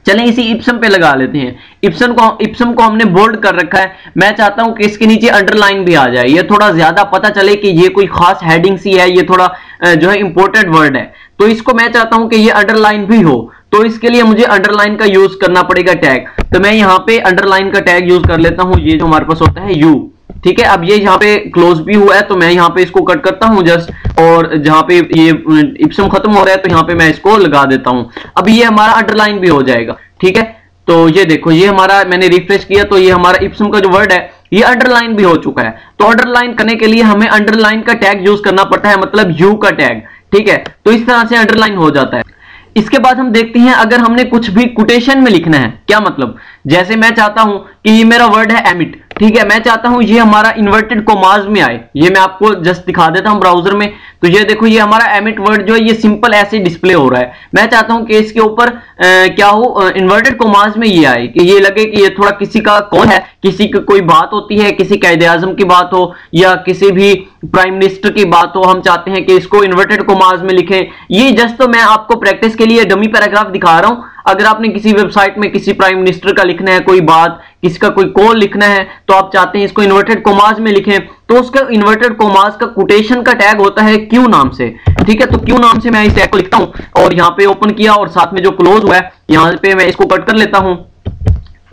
चलें इसी इप्सम पे लगा लेते हैं। इप्सम को हमने बोल्ड कर रखा है। मैं चाहता हूं कि इसके नीचे अंडरलाइन भी आ जाए, ये थोड़ा ज्यादा पता चले कि ये कोई खास हेडिंग सी है, ये थोड़ा जो है इंपोर्टेड वर्ड है, तो इसको मैं चाहता हूं कि ये अंडरलाइन भी हो। तो इसके लिए मुझे अंडरलाइन का यूज करना पड़ेगा टैग। तो मैं यहाँ पे अंडरलाइन का टैग यूज कर लेता हूं, ये जो हमारे पास होता है यू। ठीक है, अब ये यहाँ पे क्लोज भी हुआ है तो मैं यहाँ पे इसको कट करता हूँ जस्ट, और जहाँ पे ये इप्सम खत्म हो रहा है तो यहाँ पे मैं इसको लगा देता हूँ। अब ये हमारा अंडरलाइन भी हो जाएगा। ठीक है, तो ये देखो, ये हमारा मैंने रिफ्रेश किया तो ये हमारा इप्सम का जो वर्ड है ये अंडरलाइन भी हो चुका है। तो अंडरलाइन करने के लिए हमें अंडरलाइन का टैग यूज करना पड़ता है, मतलब यू का टैग। ठीक है, तो इस तरह से अंडरलाइन हो जाता है। इसके बाद हम देखते हैं अगर हमने कुछ भी कोटेशन में लिखना है, क्या मतलब, जैसे मैं चाहता हूं कि ये मेरा वर्ड है एमिट। ठीक है, मैं चाहता हूं ये हमारा इन्वर्टेड कोमास में आए, ये मैं आपको जस्ट दिखा देता हूं ब्राउजर में। तो ये देखो, ये हमारा एमिट वर्ड जो है ये सिंपल ऐसे डिस्प्ले हो रहा है। मैं चाहता हूं कि इसके ऊपर क्या हो, इन्वर्टेड कोमास में ये आए, कि ये लगे कि ये थोड़ा किसी का कौन है, किसी की कोई बात होती है, किसी कायदे आजम की बात हो या किसी भी प्राइम मिनिस्टर की बात हो, हम चाहते हैं कि इसको इन्वर्टेड कोमास में लिखें। ये जस्ट तो मैं आपको प्रैक्टिस के लिए डमी पैराग्राफ दिखा रहा हूं। अगर आपने किसी वेबसाइट में किसी प्राइम मिनिस्टर का लिखना है, कोई बात, किसी का कोई कॉल लिखना है, तो आप चाहते हैं इसको इन्वर्टेड कोमास में लिखें, तो उसका इन्वर्टेड कोमास का कोटेशन का टैग होता है क्यू नाम से। ठीक है, तो क्यू नाम से मैं इस टैग को लिखता हूं और यहाँ पे ओपन किया और साथ में जो क्लोज हुआ है यहाँ पे मैं इसको कट कर लेता हूं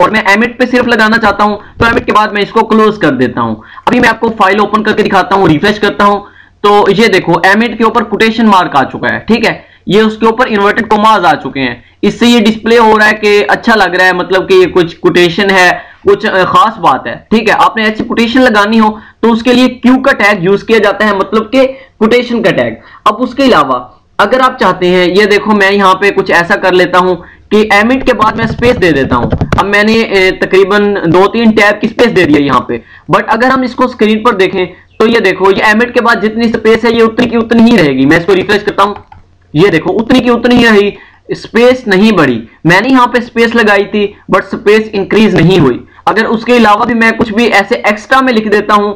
और मैं एमिट पे सिर्फ लगाना चाहता हूं, तो एमिट के बाद मैं इसको क्लोज कर देता हूं। अभी मैं आपको फाइल ओपन करके दिखाता हूं, रिफ्रेश करता हूं, तो ये देखो एमिट के ऊपर कोटेशन मार्क आ चुका है। ठीक है, ये उसके ऊपर इन्वर्टेड कोमास आ चुके हैं। इससे ये डिस्प्ले हो रहा है कि अच्छा लग रहा है, मतलब कि ये कुछ कोटेशन है, कुछ खास बात है। ठीक है, आपने ऐसी कोटेशन लगानी हो तो उसके लिए क्यू का टैग यूज किया जाता है, मतलब कि कोटेशन का टैग। अब उसके अलावा अगर आप चाहते हैं, ये देखो मैं यहाँ पे कुछ ऐसा कर लेता हूं कि एमिट के बाद मैं स्पेस दे देता हूं। अब मैंने तकरीबन 2-3 टैब की स्पेस दे दी है यहाँ पे, बट अगर हम इसको स्क्रीन पर देखें तो ये देखो, ये एमिट के बाद जितनी स्पेस है ये उतनी की उतनी ही रहेगी। मैं इसको रिफ्रेश करता हूं, ये देखो उतनी की उतनी ही रही, स्पेस नहीं बढ़ी। मैंने यहाँ पे स्पेस लगाई थी बट स्पेस इंक्रीज नहीं हुई। अगर उसके अलावा भी मैं कुछ भी ऐसे एक्स्ट्रा में लिख देता हूं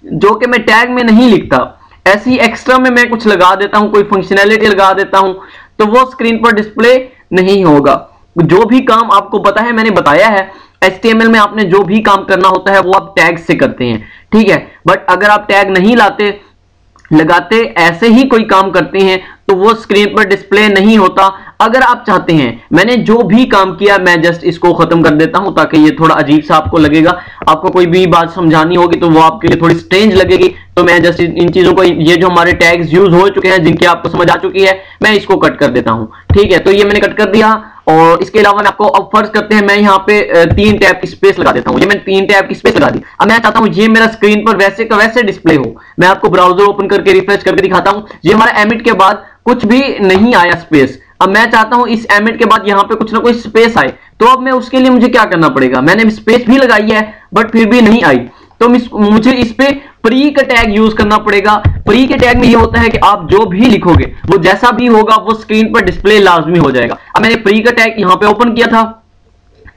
जो कि मैं टैग में नहीं लिखता, ऐसे ही एक्स्ट्रा में मैं कुछ लगा देता हूं, कोई फंक्शनैलिटी लगा देता हूं, तो वो स्क्रीन पर डिस्प्ले नहीं होगा। जो भी काम आपको पता है, मैंने बताया है HTML में आपने जो भी काम करना होता है वो आप टैग से करते हैं। ठीक है, बट अगर आप टैग नहीं लगाते ऐसे ही कोई काम करते हैं तो वो स्क्रीन पर डिस्प्ले नहीं होता। अगर आप चाहते हैं, मैंने जो भी काम किया मैं जस्ट इसको खत्म कर देता हूं ताकि ये थोड़ा अजीब सा आपको लगेगा। आपको कोई भी बात समझानी होगी तो वो आपके लिए थोड़ी स्ट्रेंज लगेगी, तो मैं जस्ट इन चीजों को, ये जो हमारे टैग्स यूज हो चुके हैं जिनकी आपको समझ आ चुकी है, मैं इसको कट कर देता हूं। ठीक है, तो ये मैंने कट कर दिया और इसके अलावा मैं आपको, अब फर्ज करते हैं मैं यहाँ पे 3 टैब की स्पेस लगा देता हूँ। ये मैंने 3 टैब की स्पेस लगा दी। अब मैं चाहता हूँ ये मेरा स्क्रीन पर वैसे का वैसे डिस्प्ले हो। मैं आपको ब्राउजर ओपन करके रिफ्रेश करके दिखाता हूँ। ये हमारा एमिट के बाद कुछ भी नहीं आया स्पेस। अब मैं चाहता हूं इस एमिट के बाद यहां पे कुछ ना कुछ स्पेस आए, तो अब मैं उसके लिए मुझे क्या करना पड़ेगा, मैंने स्पेस भी लगाई है बट फिर भी नहीं आई, तो मुझे इस पे प्री का टैग यूज करना पड़ेगा। प्री के टैग में ये होता है कि आप जो भी लिखोगे वो जैसा भी होगा वो स्क्रीन पर डिस्प्ले लाजमी हो जाएगा। अब मैंने प्री का टैग यहां पे ओपन किया था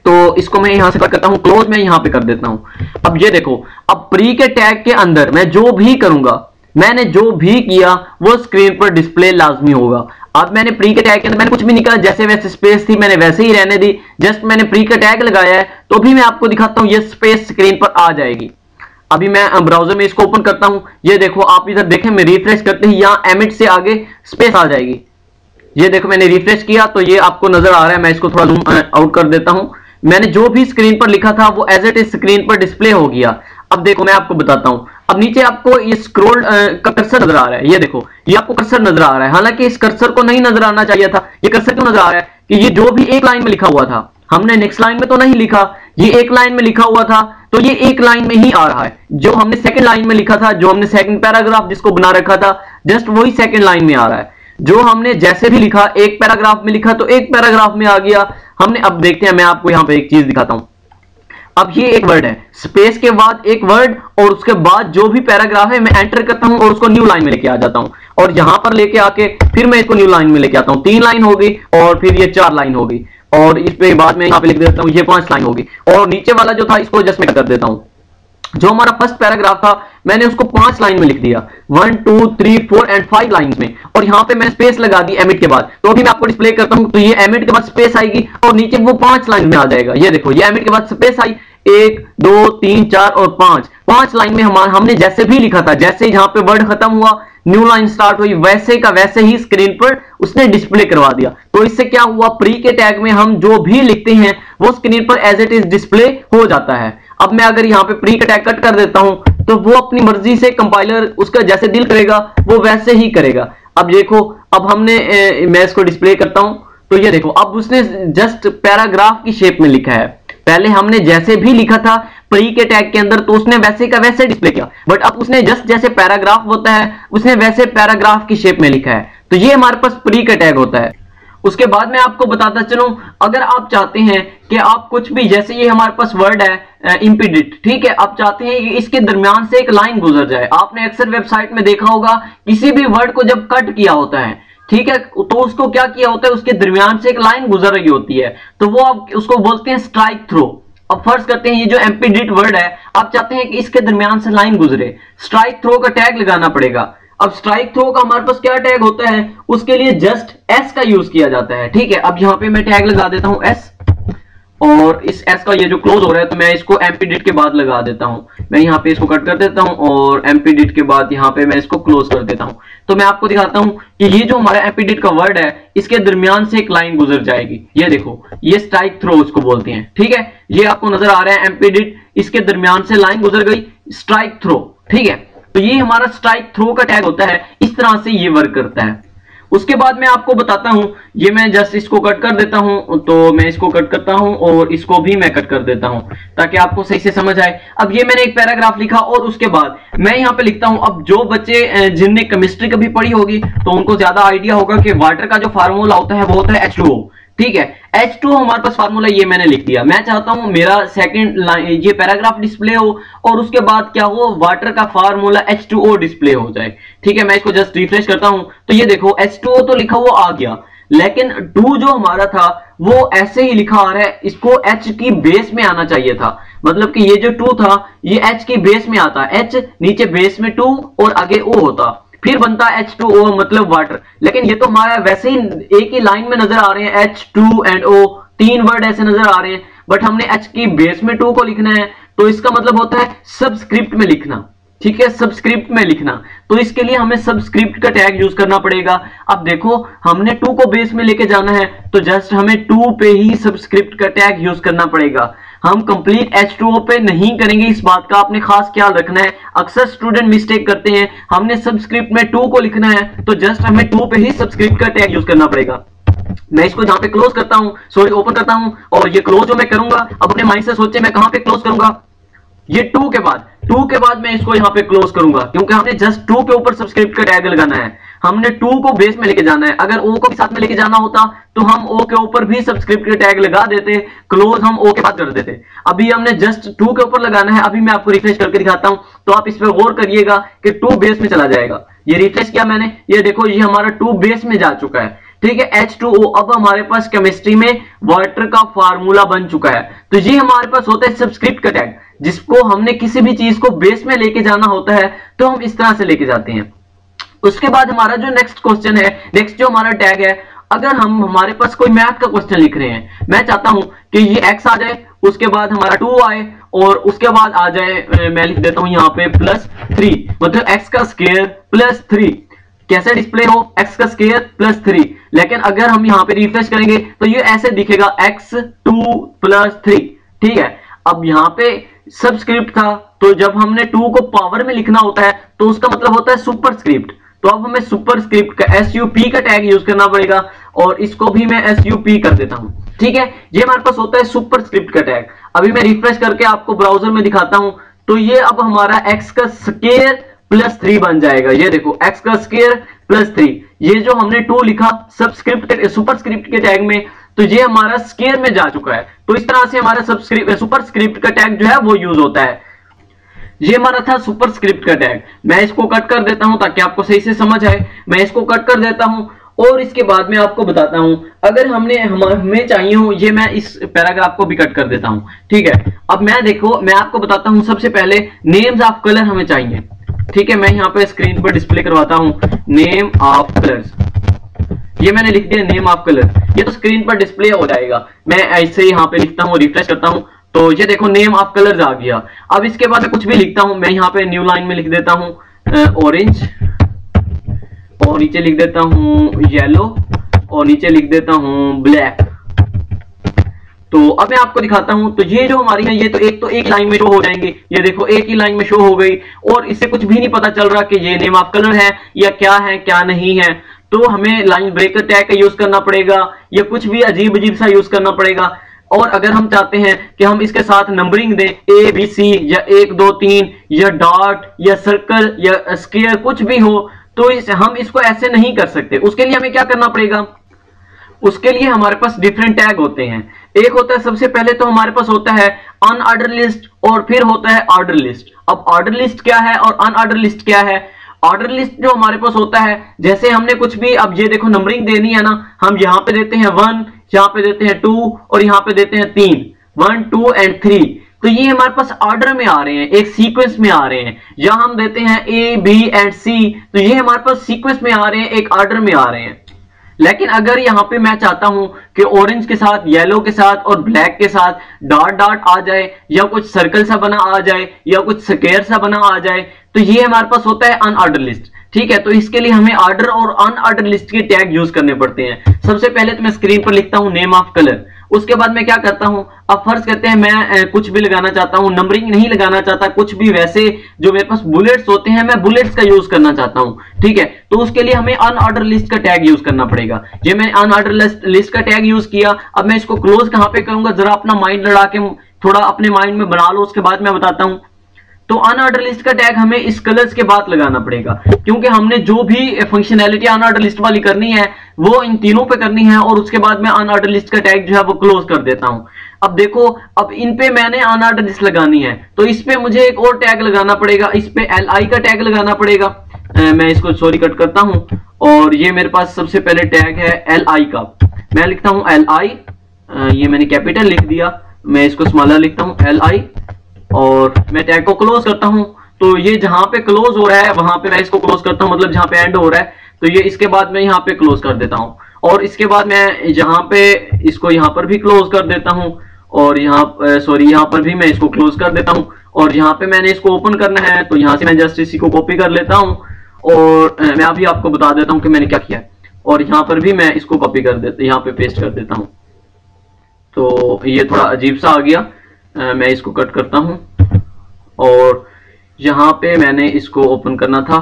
तो इसको मैं यहां से कट करता हूं, क्लोज में यहां पे कर देता हूं। अब ये देखो, अब प्री के टैग के अंदर मैं जो भी करूंगा, मैंने जो भी किया वो स्क्रीन पर डिस्प्ले लाजमी होगा। अब मैंने प्री के टैग के अंदर मैंने कुछ भी निकाला, जैसे वैसे स्पेस थी मैंने वैसे ही रहने दी, जस्ट मैंने प्री का टैग लगाया है, तो भी मैं आपको दिखाता हूं ये स्पेस स्क्रीन पर आ जाएगी। अभी मैं ब्राउजर में इसको ओपन करता हूं, ये देखो आप इधर देखें, मैं रिफ्रेश करते ही यहां एमिट से आगे स्पेस आ जाएगी। ये देखो मैंने रिफ्रेश किया तो ये आपको नजर आ रहा है। मैं इसको थोड़ा जूम आउट कर देता हूं। मैंने जो भी स्क्रीन पर लिखा था वो एज इट इज स्क्रीन पर डिस्प्ले हो गया। अब देखो मैं आपको बताता हूं, अब नीचे आपको ये स्क्रॉल का कर्सर नजर आ रहा है, ये देखो ये आपको कर्सर नजर आ रहा है। हालांकि इस कर्सर को नहीं नजर आना चाहिए था। ये कर्सर क्यों नजर आ रहा है कि ये जो भी एक लाइन में लिखा हुआ था, हमने नेक्स्ट लाइन में तो नहीं लिखा, ये एक लाइन में लिखा हुआ था तो ये एक लाइन में ही आ रहा है। जो हमने सेकंड लाइन में लिखा था, जो हमने सेकंड पैराग्राफ जिसको बना रखा था, जस्ट वही सेकंड लाइन में आ रहा है। जो हमने जैसे भी लिखा, एक पैराग्राफ में लिखा तो एक पैराग्राफ में आ गया हमने। अब देखते हैं, मैं आपको यहां पे एक चीज दिखाता हूं। अब ये एक वर्ड है, स्पेस के बाद एक वर्ड और उसके बाद जो भी पैराग्राफ है मैं एंटर करता हूं और उसको न्यू लाइन में लेके आ जाता हूं, और यहां पर लेके आके फिर मैं इसको न्यू लाइन में लेके आता हूं। 3 लाइन होगी और फिर ये 4 लाइन होगी, और इस पे बाद में यहां पे लिख देता हूं ये 5 लाइन होगी, और नीचे वाला जो था इसको जस्ट मैं कर देता हूं। जो हमारा फर्स्ट पैराग्राफ था मैंने उसको 5 लाइन में लिख दिया, 1 2 3 4 एंड 5 लाइंस में, और यहां पे मैं स्पेस लगा दी एमिट के बाद। तो अभी मैं आपको डिस्प्ले करता हूं, तो ये एमिट के बाद स्पेस आएगी और नीचे वो 5 लाइन में आ जाएगा। ये देखो ये एमिट के बाद स्पेस आई, 1 2 3 4 और 5 लाइन में हमने जैसे भी लिखा था, जैसे ही जहां पे वर्ड खत्म हुआ न्यू लाइन स्टार्ट हुई, वैसे का वैसे ही स्क्रीन पर उसने डिस्प्ले करवा दिया। तो इससे क्या हुआ, प्री के टैग में हम जो भी लिखते हैं वो स्क्रीन पर एज इट इज डिस्प्ले हो जाता है। अब मैं अगर यहाँ पे प्री का टैग कट कर देता हूं तो वो अपनी मर्जी से कंपाइलर उसका जैसे दिल करेगा वो वैसे ही करेगा। अब देखो, अब हमने मैं इसको डिस्प्ले करता हूं तो ये देखो अब उसने जस्ट पैराग्राफ की शेप में लिखा है। पहले हमने जैसे भी लिखा था प्री के टैग के अंदर तो उसने वैसे का वैसे डिस्प्ले किया, बट अब उसने जस्ट जैसे पैराग्राफ होता है उसने वैसे पैराग्राफ की शेप में लिखा है। तो ये हमारे पास प्री का टैग होता है। उसके बाद मैं आपको बताता चलूं, अगर आप चाहते हैं कि आप कुछ भी, जैसे ये हमारे पास वर्ड है इम्पीडिट, ठीक है, आप चाहते हैं कि इसके दरमियान से एक लाइन गुजर जाए। आपने अक्सर वेबसाइट में देखा होगा किसी भी वर्ड को जब कट किया होता है, ठीक है, तो उसको क्या किया होता है, उसके दरमियान से एक लाइन गुजर रही होती है, तो वो आप उसको बोलते हैं स्ट्राइक थ्रो। अब फर्ज करते हैं ये जो एम्पीडिट वर्ड है आप चाहते हैं कि इसके दरमियान से लाइन गुजरे, स्ट्राइक थ्रो का टैग लगाना पड़ेगा। अब स्ट्राइक थ्रो का हमारे पास क्या टैग होता है, उसके लिए जस्ट एस का यूज किया जाता है, ठीक है। अब यहाँ पे मैं टैग लगा देता हूं एस, और इस एस का ये जो क्लोज हो रहा है तो मैं इसको एम्पीडिट के बाद लगा देता हूं। मैं यहाँ पे इसको कट कर देता हूं और एम्पीडिट के बाद यहाँ पे मैं इसको क्लोज कर देता हूं। तो मैं आपको दिखाता हूं कि ये जो हमारा एम्पीडिट का वर्ड है इसके दरमियान से एक लाइन गुजर जाएगी। ये देखो ये स्ट्राइक थ्रो उसको बोलते हैं, ठीक है। ये आपको नजर आ रहा है एम्पीडिट, इसके दरमियान से लाइन गुजर गई, स्ट्राइक थ्रो, ठीक है। तो ये हमारा स्ट्राइक थ्रो का टैग होता है, इस तरह से ये वर्क करता है। उसके बाद मैं आपको बताता हूं, ये मैं जस्ट इसको कट कर देता हूं, तो मैं इसको कट करता हूं और इसको भी मैं कट कर देता हूं ताकि आपको सही से समझ आए। अब ये मैंने एक पैराग्राफ लिखा और उसके बाद मैं यहां पे लिखता हूं, अब जो बच्चे जिनने केमिस्ट्री कभी पढ़ी होगी तो उनको ज्यादा आइडिया होगा कि वाटर का जो फार्मूला होता है वो होता है H2O, ठीक है। H2O हमारे पास फार्मूला ये मैंने लिख दिया। मैं चाहता हूं मेरा सेकंड लाइन ये पैराग्राफ डिस्प्ले हो और उसके बाद क्या हो, वाटर का फार्मूला H2O डिस्प्ले हो जाए, ठीक है। मैं इसको जस्ट रिफ्रेश करता हूं तो ये देखो H2O तो लिखा हुआ आ गया, लेकिन 2 जो हमारा था वो ऐसे ही लिखा आ रहा है, इसको H की बेस में आना चाहिए था। मतलब कि ये जो 2 था ये H की बेस में आता, H नीचे बेस में 2 और आगे O होता, फिर बनता H2O मतलब वाटर। लेकिन ये तो हमारा वैसे ही एक ही लाइन में नजर आ रहे हैं, H2 एंड O 3 वर्ड ऐसे नजर आ रहे हैं, बट हमने H की बेस में 2 को लिखना है, तो इसका मतलब होता है सबस्क्रिप्ट में लिखना, ठीक है, सबस्क्रिप्ट में लिखना। तो इसके लिए हमें सबस्क्रिप्ट का टैग यूज करना पड़ेगा। अब देखो हमने 2 को बेस में लेके जाना है तो जस्ट हमें 2 पे ही सबस्क्रिप्ट का टैग यूज करना पड़ेगा। हम कंप्लीट H2O पे नहीं करेंगे, इस बात का आपने खास ख्याल रखना है। अक्सर स्टूडेंट मिस्टेक करते हैं, हमने सबस्क्रिप्ट में 2 को लिखना है तो जस्ट हमें 2 पे ही सबस्क्रिप्ट का टैग यूज करना पड़ेगा। मैं इसको जहां पे क्लोज करता हूं, सॉरी ओपन करता हूं, और ये क्लोज जो मैं करूंगा अब अपने माइंड से सोचे मैं कहां पे क्लोज करूंगा, ये 2 के बाद मैं इसको यहां पे क्लोज करूंगा, क्योंकि हमने जस्ट 2 के ऊपर सबस्क्रिप्ट का टैग लगाना है। हमने 2 को बेस में लेके जाना है, अगर O को भी साथ में लेके जाना होता तो हम O के ऊपर भी सबस्क्रिप्ट के टैग लगा देते, क्लोज हम O के बाद कर देते। अभी हमने जस्ट 2 के ऊपर लगाना है। अभी मैं आपको रिफ्रेश करके दिखाता हूं तो आप इस पे गौर करिएगा कि 2 बेस में चला जाएगा। ये रिफ्रेश किया मैंने, ये देखो ये हमारा 2 बेस में जा चुका है, ठीक है। H2O अब हमारे पास केमिस्ट्री में वाटर का फार्मूला बन चुका है। तो ये हमारे पास होता है सबस्क्रिप्ट का टैग, जिसको हमने किसी भी चीज को बेस में लेके जाना होता है तो हम इस तरह से लेके जाते हैं। उसके बाद हमारा जो नेक्स्ट क्वेश्चन है, नेक्स्ट जो हमारा टैग है, अगर हम हमारे पास कोई मैथ का क्वेश्चन लिख रहे हैं, मैं चाहता हूं कि ये x आ जाए, उसके बाद हमारा 2 आए और उसके बाद आ जाए, मैं लिख देता हूं यहाँ पे +3, मतलब x का स्क्वायर +3। कैसे डिस्प्ले हो, x का स्क्वायर +3। लेकिन अगर हम यहाँ पे रिफ्रेश करेंगे तो ये ऐसे दिखेगा x2 + 3, ठीक है। अब यहाँ पे सबस्क्रिप्ट था तो जब हमने 2 को पावर में लिखना होता है तो उसका मतलब होता है सुपरस्क्रिप्ट। तो अब हमें सुपरस्क्रिप्ट का SUP का टैग यूज करना पड़ेगा और इसको भी मैं SUP कर देता हूं, ठीक है। ये हमारे पास होता है सुपरस्क्रिप्ट का टैग। अभी मैं रिफ्रेश करके आपको ब्राउजर में दिखाता हूं तो ये अब हमारा x का स्क्वायर +3 बन जाएगा। ये देखो x का स्क्वायर +3, ये जो हमने 2 लिखा सबस्क्रिप्ट सुपरस्क्रिप्ट के टैग में, तो ये हमारा स्क्वायर में जा चुका है। तो इस तरह से हमारा सुपरस्क्रिप्ट का टैग जो है वो यूज होता है। ये हमारा था सुपरस्क्रिप्ट का टैग। मैं इसको कट कर देता हूं ताकि आपको सही से समझ आए। मैं इसको कट कर देता हूं और इसके बाद मैं आपको बताता हूं, अगर हमें चाहिए हो, ये मैं इस पैराग्राफ को भी कट कर देता हूं, ठीक है। अब मैं आपको बताता हूं, सबसे पहले नेम्स ऑफ कलर हमें चाहिए, ठीक है। मैं यहाँ पे स्क्रीन पर डिस्प्ले करवाता हूं, नेम ऑफ कलर्स, ये मैंने लिख दिया नेम ऑफ कलर, ये तो स्क्रीन पर डिस्प्ले हो जाएगा। मैं ऐसे यहाँ पे लिखता हूँ, रिफ्रेश करता हूँ, तो ये देखो नेम ऑफ कलर्स आ गया। अब इसके बाद मैं कुछ भी लिखता हूँ, मैं यहाँ पे न्यू लाइन में लिख देता हूँ ऑरेंज, और नीचे लिख देता हूँ येलो, और नीचे लिख देता हूँ ब्लैक। तो अब मैं आपको दिखाता हूं, तो ये जो हमारी है, ये तो एक लाइन में शो हो जाएंगे, ये देखो एक ही लाइन में शो हो गई, और इससे कुछ भी नहीं पता चल रहा कि ये नेम ऑफ कलर है या क्या नहीं है। तो हमें लाइन ब्रेकर टैग का यूज करना पड़ेगा, या कुछ भी अजीब अजीब सा यूज करना पड़ेगा। और अगर हम चाहते हैं कि हम इसके साथ नंबरिंग दें, ए बी सी, या 1 2 3, या डॉट, या सर्कल, या स्क्वायर, कुछ भी हो, तो हम इसको ऐसे नहीं कर सकते। उसके लिए हमें क्या करना पड़ेगा, उसके लिए हमारे पास डिफरेंट टैग होते हैं। एक होता है, सबसे पहले तो हमारे पास होता है अनऑर्डर लिस्ट, और फिर होता है ऑर्डर लिस्ट। अब ऑर्डर लिस्ट क्या है और अनऑर्डर लिस्ट क्या है? ऑर्डर लिस्ट जो हमारे पास होता है, जैसे हमने कुछ भी, अब ये देखो नंबरिंग देनी है ना, हम यहाँ पे देते हैं 1, यहाँ पे देते हैं 2, और यहाँ पे देते हैं 3, 1 2 एंड 3। तो ये हमारे पास ऑर्डर में आ रहे हैं, एक सीक्वेंस में आ रहे हैं। जहां हम देते हैं ए बी एंड सी, तो ये हमारे पास सीक्वेंस में आ रहे हैं, एक ऑर्डर में आ रहे हैं। लेकिन अगर यहाँ पे मैं चाहता हूं कि ऑरेंज के साथ, येलो के साथ और ब्लैक के साथ डॉट डॉट आ जाए, या कुछ सर्कल सा बना आ जाए, या कुछ स्क्वायर सा बना आ जाए, तो ये हमारे पास होता है अनऑर्डर लिस्ट, ठीक है। तो इसके लिए हमें ऑर्डर और अनऑर्डर लिस्ट के टैग यूज करने पड़ते हैं। सबसे पहले तो मैं स्क्रीन पर लिखता हूं नेम ऑफ कलर, उसके बाद मैं क्या करता हूं, अब फर्ज करते हैं मैं कुछ भी लगाना चाहता हूं, नंबरिंग नहीं लगाना चाहता, कुछ भी वैसे जो मेरे पास बुलेट्स होते हैं, मैं बुलेट्स का यूज करना चाहता हूं, ठीक है। तो उसके लिए हमें अनऑर्डर लिस्ट का टैग यूज करना पड़ेगा। ये मैंने अनऑर्डर लिस्ट का टैग यूज किया। अब मैं इसको क्लोज कहां पे करूंगा, जरा अपना माइंड लड़ा के थोड़ा अपने माइंड में बना लो, उसके बाद मैं बताता हूं। तो अनऑर्डर लिस्ट का टैग हमें इस कलर्स के बाद लगाना पड़ेगा, क्योंकि हमने जो भी फंक्शनैलिटी अनऑर्डर लिस्ट वाली करनी है वो इन तीनों पे करनी है, और उसके बाद मैं अनऑर्डर लिस्ट का टैग जो है वो क्लोज कर देता हूं। अब देखो, अब इन पे मैंने अनऑर्डर लिस्ट लगानी है, तो इस पे मुझे एक और टैग लगाना पड़ेगा, इस पे LI का टैग लगाना पड़ेगा। मैं इसको सॉरी कट करता हूं, और ये मेरे पास सबसे पहले टैग है LI का। मैं लिखता हूं LI, ये मैंने कैपिटल लिख दिया, मैं इसको स्मॉलर लिखता हूं LI, और मैं टैग को क्लोज करता हूं। तो ये जहां पे क्लोज हो रहा है वहां पे मैं इसको क्लोज करता हूं, मतलब जहां पे एंड हो रहा है, तो ये इसके बाद मैं यहाँ पे क्लोज कर देता हूं, और इसके बाद मैं यहाँ पे इसको यहाँ पर भी क्लोज कर देता हूं, और यहाँ पर भी मैं इसको क्लोज कर देता हूं। और यहाँ पे मैंने इसको ओपन करना है, तो यहाँ से मैं जस्ट इसी को कॉपी कर लेता हूँ, और मैं अभी आपको बता देता हूँ कि मैंने क्या किया है। और यहाँ पर भी मैं इसको कॉपी कर देता, यहाँ पे पेस्ट कर देता हूँ। तो ये थोड़ा अजीब सा आ गया, मैं इसको कट करता हूं, और यहां पे मैंने इसको ओपन करना था,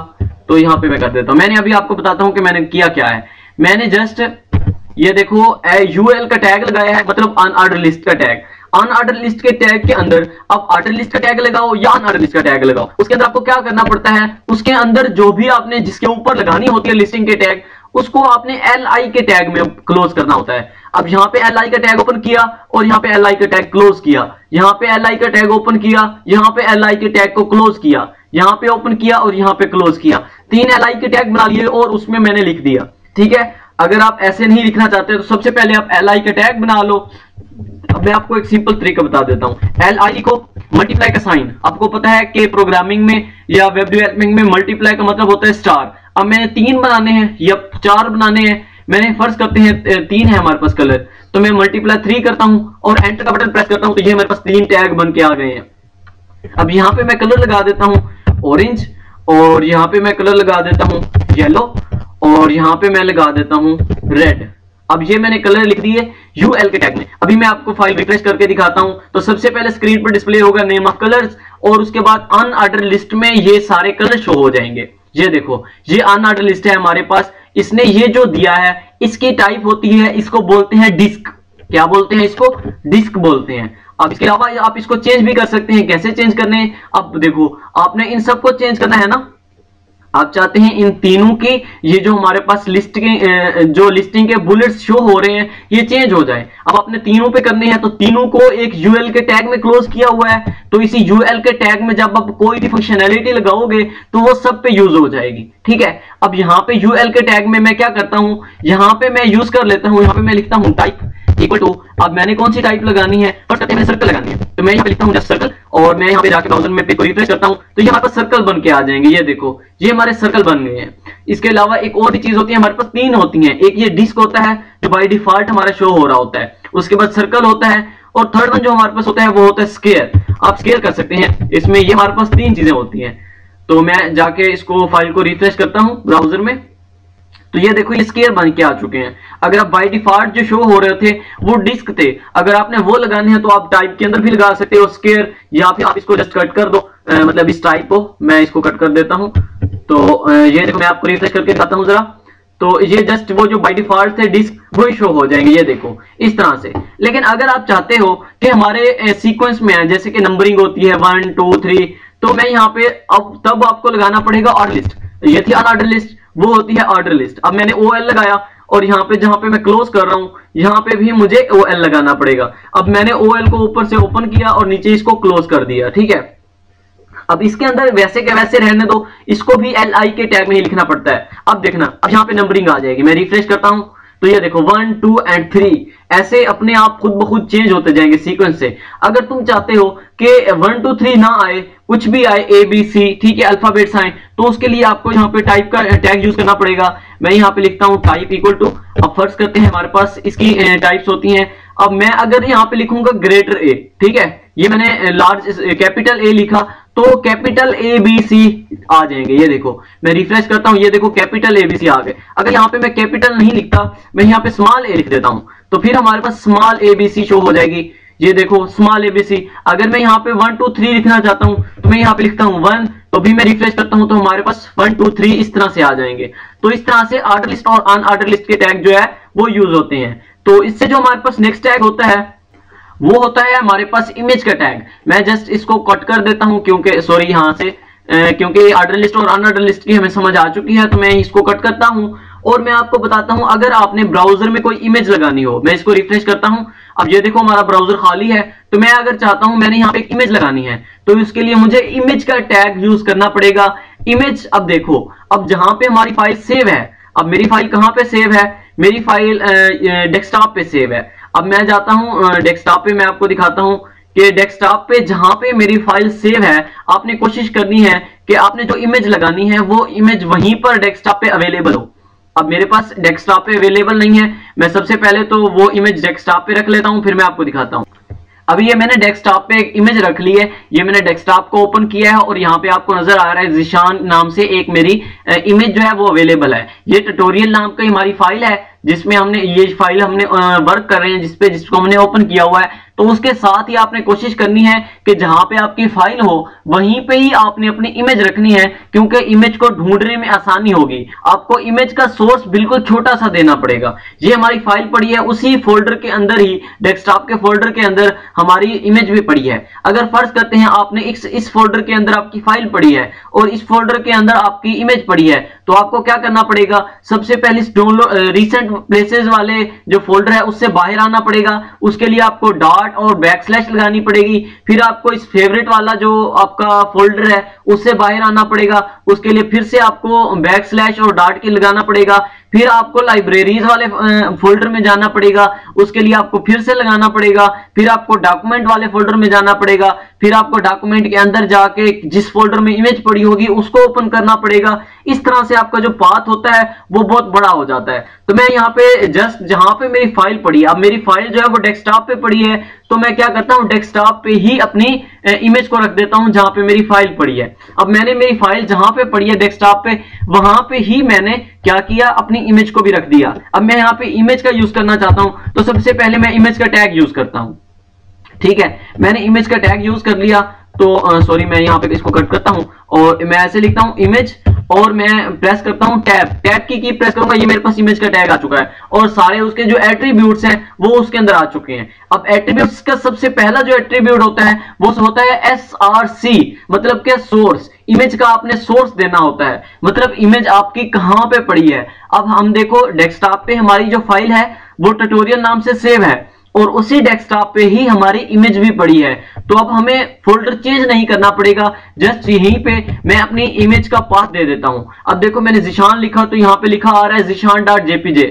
तो यहां पे मैं कर देता हूं। मैंने अभी आपको बताता हूं कि मैंने किया क्या है। मैंने जस्ट ये देखो UL का टैग लगाया है, मतलब अनऑर्डर लिस्ट का टैग। अनऑर्डर लिस्ट के टैग के अंदर अब ऑर्डर लिस्ट का टैग लगाओ या अनऑर्डर लिस्ट का टैग लगाओ, उसके अंदर आपको क्या करना पड़ता है, उसके अंदर जो भी आपने जिसके ऊपर लगानी होती है लिस्टिंग के टैग, उसको आपने LI के टैग में क्लोज करना होता है। अब यहाँ पे LI का टैग ओपन किया, और यहाँ पे LI का टैग क्लोज किया, यहाँ पे LI का टैग ओपन किया, यहाँ पे LI के टैग को क्लोज किया, यहाँ पे ओपन किया और यहाँ पे क्लोज किया। 3 LI के टैग बना लिए और उसमें मैंने लिख दिया, ठीक है। अगर आप ऐसे नहीं लिखना चाहते तो सबसे पहले आप LI का टैग बना लो। अब मैं आपको एक सिंपल तरीका बता देता हूँ। LI को मल्टीप्लाई का साइन, आपको पता है कि प्रोग्रामिंग में या वेब डेवलपमेंट में मल्टीप्लाई का मतलब होता है स्टार। अब मैंने 3 बनाने हैं या 4 बनाने हैं, मैंने फर्ज करते हैं 3 है हमारे पास कलर, तो मैं मल्टीप्लाई 3 करता हूं और एंटर का बटन प्रेस करता हूं, तो ये हमारे पास 3 टैग बन के आ गए हैं। अब यहाँ पे मैं कलर लगा देता हूं ऑरेंज, और यहाँ पे मैं कलर लगा देता हूं येलो, और यहाँ पे मैं लगा देता हूं रेड। अब ये मैंने कलर लिख दिए UL के टैग में। अभी मैं आपको फाइल रिफ्रेश करके दिखाता हूं, तो सबसे पहले स्क्रीन पर डिस्प्ले होगा नेम ऑफ कलर्स, और उसके बाद अनऑर्डर लिस्ट में ये सारे कलर शो हो जाएंगे। ये देखो, ये अनऑर्डर लिस्ट है हमारे पास। इसने ये जो दिया है इसकी टाइप होती है, इसको बोलते हैं डिस्क। क्या बोलते हैं इसको? डिस्क बोलते हैं। अब इसके अलावा आप इसको चेंज भी कर सकते हैं। कैसे चेंज करने हैं? अब देखो, आपने इन सबको चेंज करना है ना। आप चाहते हैं इन तीनों के ये जो हमारे पास लिस्ट के जो लिस्टिंग के बुलेट्स शो हो रहे हैं ये चेंज हो जाए। अब आपने तीनों पे करने हैं तो तीनों को एक यूएल के टैग में क्लोज किया हुआ है, तो इसी यूएल के टैग में जब आप कोई भी फंक्शनैलिटी लगाओगे तो वो सब पे यूज हो जाएगी। ठीक है, अब यहाँ पे यूएल के टैग में मैं क्या करता हूं, यहाँ पे मैं यूज कर लेता हूं, यहाँ पे मैं लिखता हूं टाइप इक्वल टू, अब मैंने कौन सी टाइप लगानी है, फर्स्ट करते हैं मैंने सर्कल लगानी है, तो मैं यहाँ पे लिखता हूँ जस्ट सर्कल, और मैं यहाँ पे जाके ब्राउजर में पेज को रिफ्रेश करता हूँ तो यहाँ पर सर्कल बन के आ जाएंगे। ये देखो ये हमारे सर्कल बन गए हैं। इसके अलावा एक और भी चीज होती है, हमारे पास तीन होती है, एक ये डिस्क होता है जो बाय डिफॉल्ट हमारा शो हो रहा होता है, उसके बाद सर्कल होता है, और थर्ड वन जो हमारे पास होता है वो होता है स्क्वायर। आप स्क्वायर कर सकते हैं इसमें, ये हमारे पास तीन चीजें होती हैं। तो मैं जाके इसको फाइल को रिफ्रेश करता हूँ ब्राउजर में, तो ये देखो ये स्क्वायर बन के आ चुके हैं। अगर आप बाय डिफॉल्ट जो शो हो रहे थे वो डिस्क थे, अगर आपने वो लगाने हैं तो आप टाइप के अंदर भी लगा सकते हो स्क्वायर, या फिर आप इसको जस्ट कट कर दो, मतलब इस टाइप को मैं इसको कट कर देता हूं। तो ये देखो मैं आपको रिफ्रेश करके दिखाता हूं जरा, तो ये जस्ट वो जो बाय डिफॉल्ट थे डिस्क वही शो हो जाएंगे, ये देखो इस तरह से। लेकिन अगर आप चाहते हो कि हमारे सीक्वेंस में है, जैसे कि नंबरिंग होती है 1 2 3, तो मैं यहाँ पे अब तब आपको लगाना पड़ेगा ऑर्डर लिस्ट। ये थी अनऑर्डर लिस्ट, वो होती है ऑर्डर लिस्ट। अब मैंने OL लगाया और यहाँ पे जहां पे मैं क्लोज कर रहा हूं यहाँ पे भी मुझे OL लगाना पड़ेगा। अब मैंने OL को ऊपर से ओपन किया और नीचे इसको क्लोज कर दिया। ठीक है, अब इसके अंदर वैसे के वैसे रहने दो, इसको भी LI के टैग में ही लिखना पड़ता है। अब देखना, अब यहाँ पे नंबरिंग आ जाएगी, मैं रिफ्रेश करता हूं तो ये देखो 1 2 एंड 3 ऐसे अपने आप खुद ब खुद चेंज होते जाएंगे सीक्वेंस से। अगर तुम चाहते हो कि 1 2 3 ना आए, कुछ भी आए ABC, ठीक है, अल्फाबेट्स आए, तो उसके लिए आपको यहाँ पे टाइप का टैग यूज करना पड़ेगा। मैं यहाँ पे लिखता हूँ टाइप इक्वल टू, अब फर्ज करते हैं हमारे पास इसकी टाइप्स होती हैं। अब मैं अगर यहाँ पे लिखूंगा ग्रेटर A, ठीक है, ये मैंने लार्ज कैपिटल A लिखा तो कैपिटल ABC आ जाएंगे। ये देखो मैं रिफ्रेश करता हूं, ये देखो कैपिटल ABC आ गए। अगर यहाँ पे मैं कैपिटल नहीं लिखता, मैं यहाँ पे स्मॉल a लिख देता हूं, तो फिर हमारे पास स्मॉल ABC शो हो जाएगी। ये देखो स्मॉल ABC। अगर मैं यहाँ पे 1 2 3 लिखना चाहता हूं तो मैं यहाँ पे लिखता हूँ 1, तो भी मैं रिफ्रेश करता हूं तो हमारे पास 1 2 3 इस तरह से आ जाएंगे। तो इस तरह से ऑर्डर लिस्ट और अनऑर्डर लिस्ट के टैग जो है वो यूज होते हैं। तो इससे जो हमारे पास नेक्स्ट टैग होता है वो होता है हमारे पास इमेज का टैग। मैं जस्ट इसको कट कर देता हूं क्योंकि सॉरी यहाँ से क्योंकि ऑर्डर लिस्ट और अनऑर्डर लिस्ट की हमें समझ आ चुकी है, तो मैं इसको कट करता हूं और मैं आपको बताता हूं अगर आपने ब्राउजर में कोई इमेज लगानी हो। मैं इसको रिफ्रेश करता हूं, अब ये देखो हमारा ब्राउजर खाली है, तो मैं अगर चाहता हूं मैंने यहाँ पे एक इमेज लगानी है तो इसके लिए मुझे इमेज का टैग यूज करना पड़ेगा। इमेज, अब देखो अब जहां पे हमारी फाइल सेव है, अब मेरी फाइल कहां पे सेव है, मेरी फाइल डेस्कटॉप पे सेव है। अब मैं जाता हूं डेस्कटॉप पे, मैं आपको दिखाता हूं कि डेस्कटॉप पे जहां पे मेरी फाइल सेव है आपने कोशिश करनी है कि आपने जो इमेज लगानी है वो इमेज वहीं पर डेस्कटॉप पे अवेलेबल हो। अब मेरे पास डेस्कटॉप पे अवेलेबल नहीं है, मैं सबसे पहले तो वो इमेज डेस्कटॉप पे रख लेता हूं, फिर मैं आपको दिखाता हूं। अभी ये मैंने डेस्कटॉप पे एक इमेज रख ली है, ये मैंने डेस्कटॉप को ओपन किया है और यहाँ पे आपको नजर आ रहा है ज़ीशान नाम से एक मेरी इमेज जो है वो अवेलेबल है। ये ट्यूटोरियल नाम की हमारी फाइल है जिसमें हमने ये फाइल हमने वर्क कर रहे हैं जिसको हमने ओपन किया हुआ है। तो उसके साथ ही आपने कोशिश करनी है कि जहां पे आपकी फाइल हो वहीं पे ही आपने अपनी इमेज रखनी है, क्योंकि इमेज को ढूंढने में आसानी होगी। आपको इमेज का सोर्स बिल्कुल छोटा सा देना पड़ेगा। ये हमारी फाइल पड़ी है, उसी फोल्डर के अंदर ही डेस्कटॉप के फोल्डर के अंदर हमारी इमेज भी पड़ी है। अगर फर्ज करते हैं आपने इस फोल्डर के अंदर आपकी फाइल पड़ी है और इस फोल्डर के अंदर आपकी इमेज पड़ी है, तो आपको क्या करना पड़ेगा, सबसे पहले डाउनलोड रिसेंट प्लेसेस वाले जो फोल्डर है उससे बाहर आना पड़ेगा। उसके लिए आपको डॉट और बैकस्लैश लगानी पड़ेगी। फिर आपको इस फेवरेट वाला जो आपका फोल्डर है उससे बाहर आना पड़ेगा। उसके लिए फिर से आपको बैकस्लैश और डॉट की लगाना पड़ेगा। फिर आपको लाइब्रेरीज वाले फोल्डर में जाना पड़ेगा, उसके लिए आपको फिर से लगाना पड़ेगा। फिर आपको डॉक्यूमेंट वाले फोल्डर में जाना पड़ेगा। फिर आपको डॉक्यूमेंट के अंदर जाके जिस फोल्डर में इमेज पड़ी होगी उसको ओपन करना पड़ेगा। इस तरह से आपका जो पाथ होता है वो बहुत बड़ा हो जाता है। तो मैं यहाँ पे जस्ट जहां पे मेरी फाइल पड़ी है, अब मेरी फाइल जो है वो डेस्कटॉप पे पड़ी है, तो मैं क्या करता हूं डेस्कटॉप पे ही अपनी इमेज को रख देता हूं जहां पे मेरी फाइल पड़ी है। अब मैंने मेरी फाइल जहां पे पड़ी है डेस्कटॉप पे, वहां पे ही मैंने क्या किया, अपनी इमेज को भी रख दिया। अब मैं यहाँ पे इमेज का यूज करना चाहता हूं तो सबसे पहले मैं इमेज का टैग यूज करता हूं। ठीक है, मैंने इमेज का टैग यूज कर लिया, तो सॉरी मैं यहाँ पे इसको कट करता हूं और मैं ऐसे लिखता हूं इमेज। और मैं प्रेस करता हूं टैब की प्रेस करूंगा, ये मेरे पास इमेज का टैग आ चुका है और सारे उसके जो एट्रीब्यूट्स हैं वो उसके अंदर आ चुके हैं। अब एट्रीब्यूट्स का सबसे पहला जो एट्रीब्यूट होता है वो होता है SRC, मतलब क्या सोर्स, इमेज का आपने सोर्स देना होता है, मतलब इमेज आपकी कहां पे पड़ी है। अब हम देखो डेस्कटॉप पे हमारी जो फाइल है वो ट्यूटोरियल नाम से सेव है और उसी डेस्कटॉप पे ही हमारी इमेज भी पड़ी है, तो अब हमें फोल्डर चेंज नहीं करना पड़ेगा, जस्ट यहीं पे मैं अपनी इमेज का पाथ दे देता हूं। अब देखो मैंने ज़ीशान लिखा तो यहां पे लिखा आ रहा है ज़ीशान.jpg,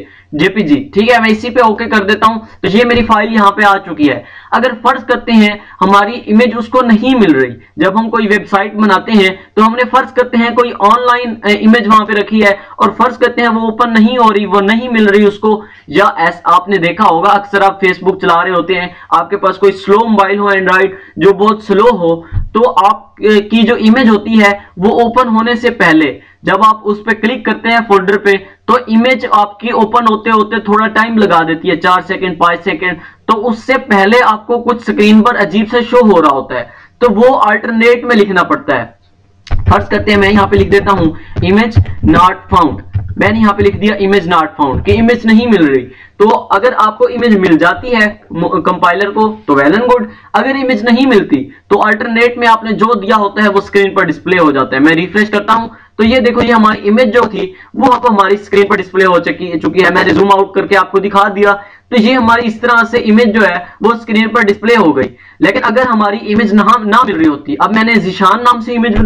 ठीक है, मैं इसी पे ओके कर देता हूं तो ये मेरी फाइल यहां पे आ चुकी है। अगर फर्ज करते हैं हमारी इमेज उसको नहीं मिल रही, जब हम कोई वेबसाइट बनाते हैं तो हमने फर्ज करते हैं कोई ऑनलाइन इमेज वहां पे रखी है और फर्ज करते हैं वो ओपन नहीं हो रही, वो नहीं मिल रही उसको, या आपने देखा होगा अक्सर आप फेसबुक चला रहे होते हैं, आपके पास कोई स्लो मोबाइल हो एंड्रॉइड जो बहुत स्लो हो, तो आप की जो इमेज होती है वो ओपन होने से पहले जब आप उस पर क्लिक करते हैं फोल्डर पे तो इमेज आपकी ओपन होते होते थोड़ा टाइम लगा देती है, 4 सेकंड 5 सेकंड, तो उससे पहले आपको कुछ स्क्रीन पर अजीब से शो हो रहा होता है, तो वो अल्टरनेट में लिखना पड़ता है। फर्ज करते हैं मैं यहां पे लिख देता हूं इमेज नॉट फाउंड, मैंने यहां पे लिख दिया इमेज नॉट फाउंड कि इमेज नहीं मिल रही। तो अगर आपको इमेज मिल जाती है कंपाइलर को तो वेल एंड गुड, अगर इमेज नहीं मिलती तो अल्टरनेट में आपने जो दिया होता है वो स्क्रीन पर डिस्प्ले हो जाता है। मैं रिफ्रेश करता हूं तो ये देखो ये हमारी इमेज जो थी वो अब हमारी स्क्रीन पर डिस्प्ले हो चुकी है। मैंने जूम आउट करके आपको दिखा दिया तो ये हमारी इस तरह से इमेज जो है वो स्क्रीन पर डिस्प्ले हो गई। लेकिन अगर हमारी इमेज ना मिल रही होती, अब मैंने ज़ीशान नाम से इमेज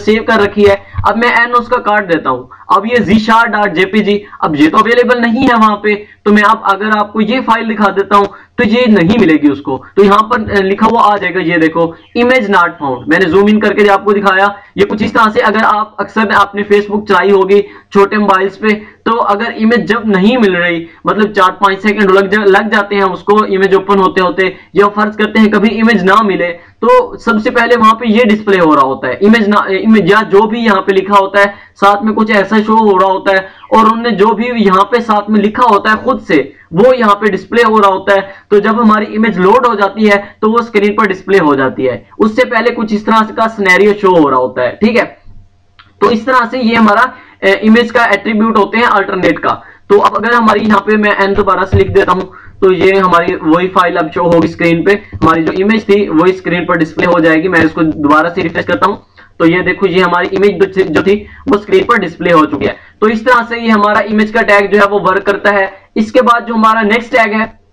सेव कर रखी है, अब मैं एन उसका काट देता हूं, अब ये ज़ीशान.jpg, अब ये तो अवेलेबल नहीं है वहां पे, तो मैं अगर आपको ये फाइल दिखा देता हूं तो ये नहीं मिलेगी उसको, तो यहां पर लिखा हुआ आ जाएगा, ये देखो इमेज नॉट फाउंड। मैंने जूम इन करके आपको दिखाया, ये कुछ इस तरह से, अगर आप अक्सर आपने फेसबुक चलाई होगी छोटे मोबाइल्स पे, तो अगर इमेज जब नहीं मिल रही, मतलब 4-5 सेकंड लग जाते हैं उसको इमेज ओपन होते होते, या फर्ज करते हैं कभी इमेज ना मिले तो सबसे पहले वहां पे ये डिस्प्ले हो रहा होता है इमेज या जो भी यहाँ पे लिखा होता है साथ में कुछ ऐसा शो हो रहा होता है, और उन्होंने जो भी यहाँ पे साथ में लिखा होता है खुद से वो यहाँ पे डिस्प्ले हो रहा होता है। तो जब हमारी इमेज लोड हो जाती है तो वो स्क्रीन पर डिस्प्ले हो जाती है, उससे पहले कुछ इस तरह का सिनेरियो शो हो रहा होता है, ठीक है। तो इस तरह से ये हमारा इमेज का एट्रीब्यूट होते हैं अल्टरनेट का। तो अब अगर हमारी यहाँ पे मैं एन दोबारा से लिख देता हूँ तो ये हमारी वही फाइल अब शो होगी स्क्रीन पे, हमारी जो इमेज थी वही स्क्रीन पर डिस्प्ले हो जाएगी। मैं इसको दोबारा से रिफ्रेश करता हूँ तो ये देखो ये हमारी इमेज जो थी वो स्क्रीन पर डिस्प्ले हो चुकी है। तो इस तरह से ये हमारा इमेज का टैग जो है वो वर्क करता है। इसके बाद जो हमारा नेक्स्ट टैग है,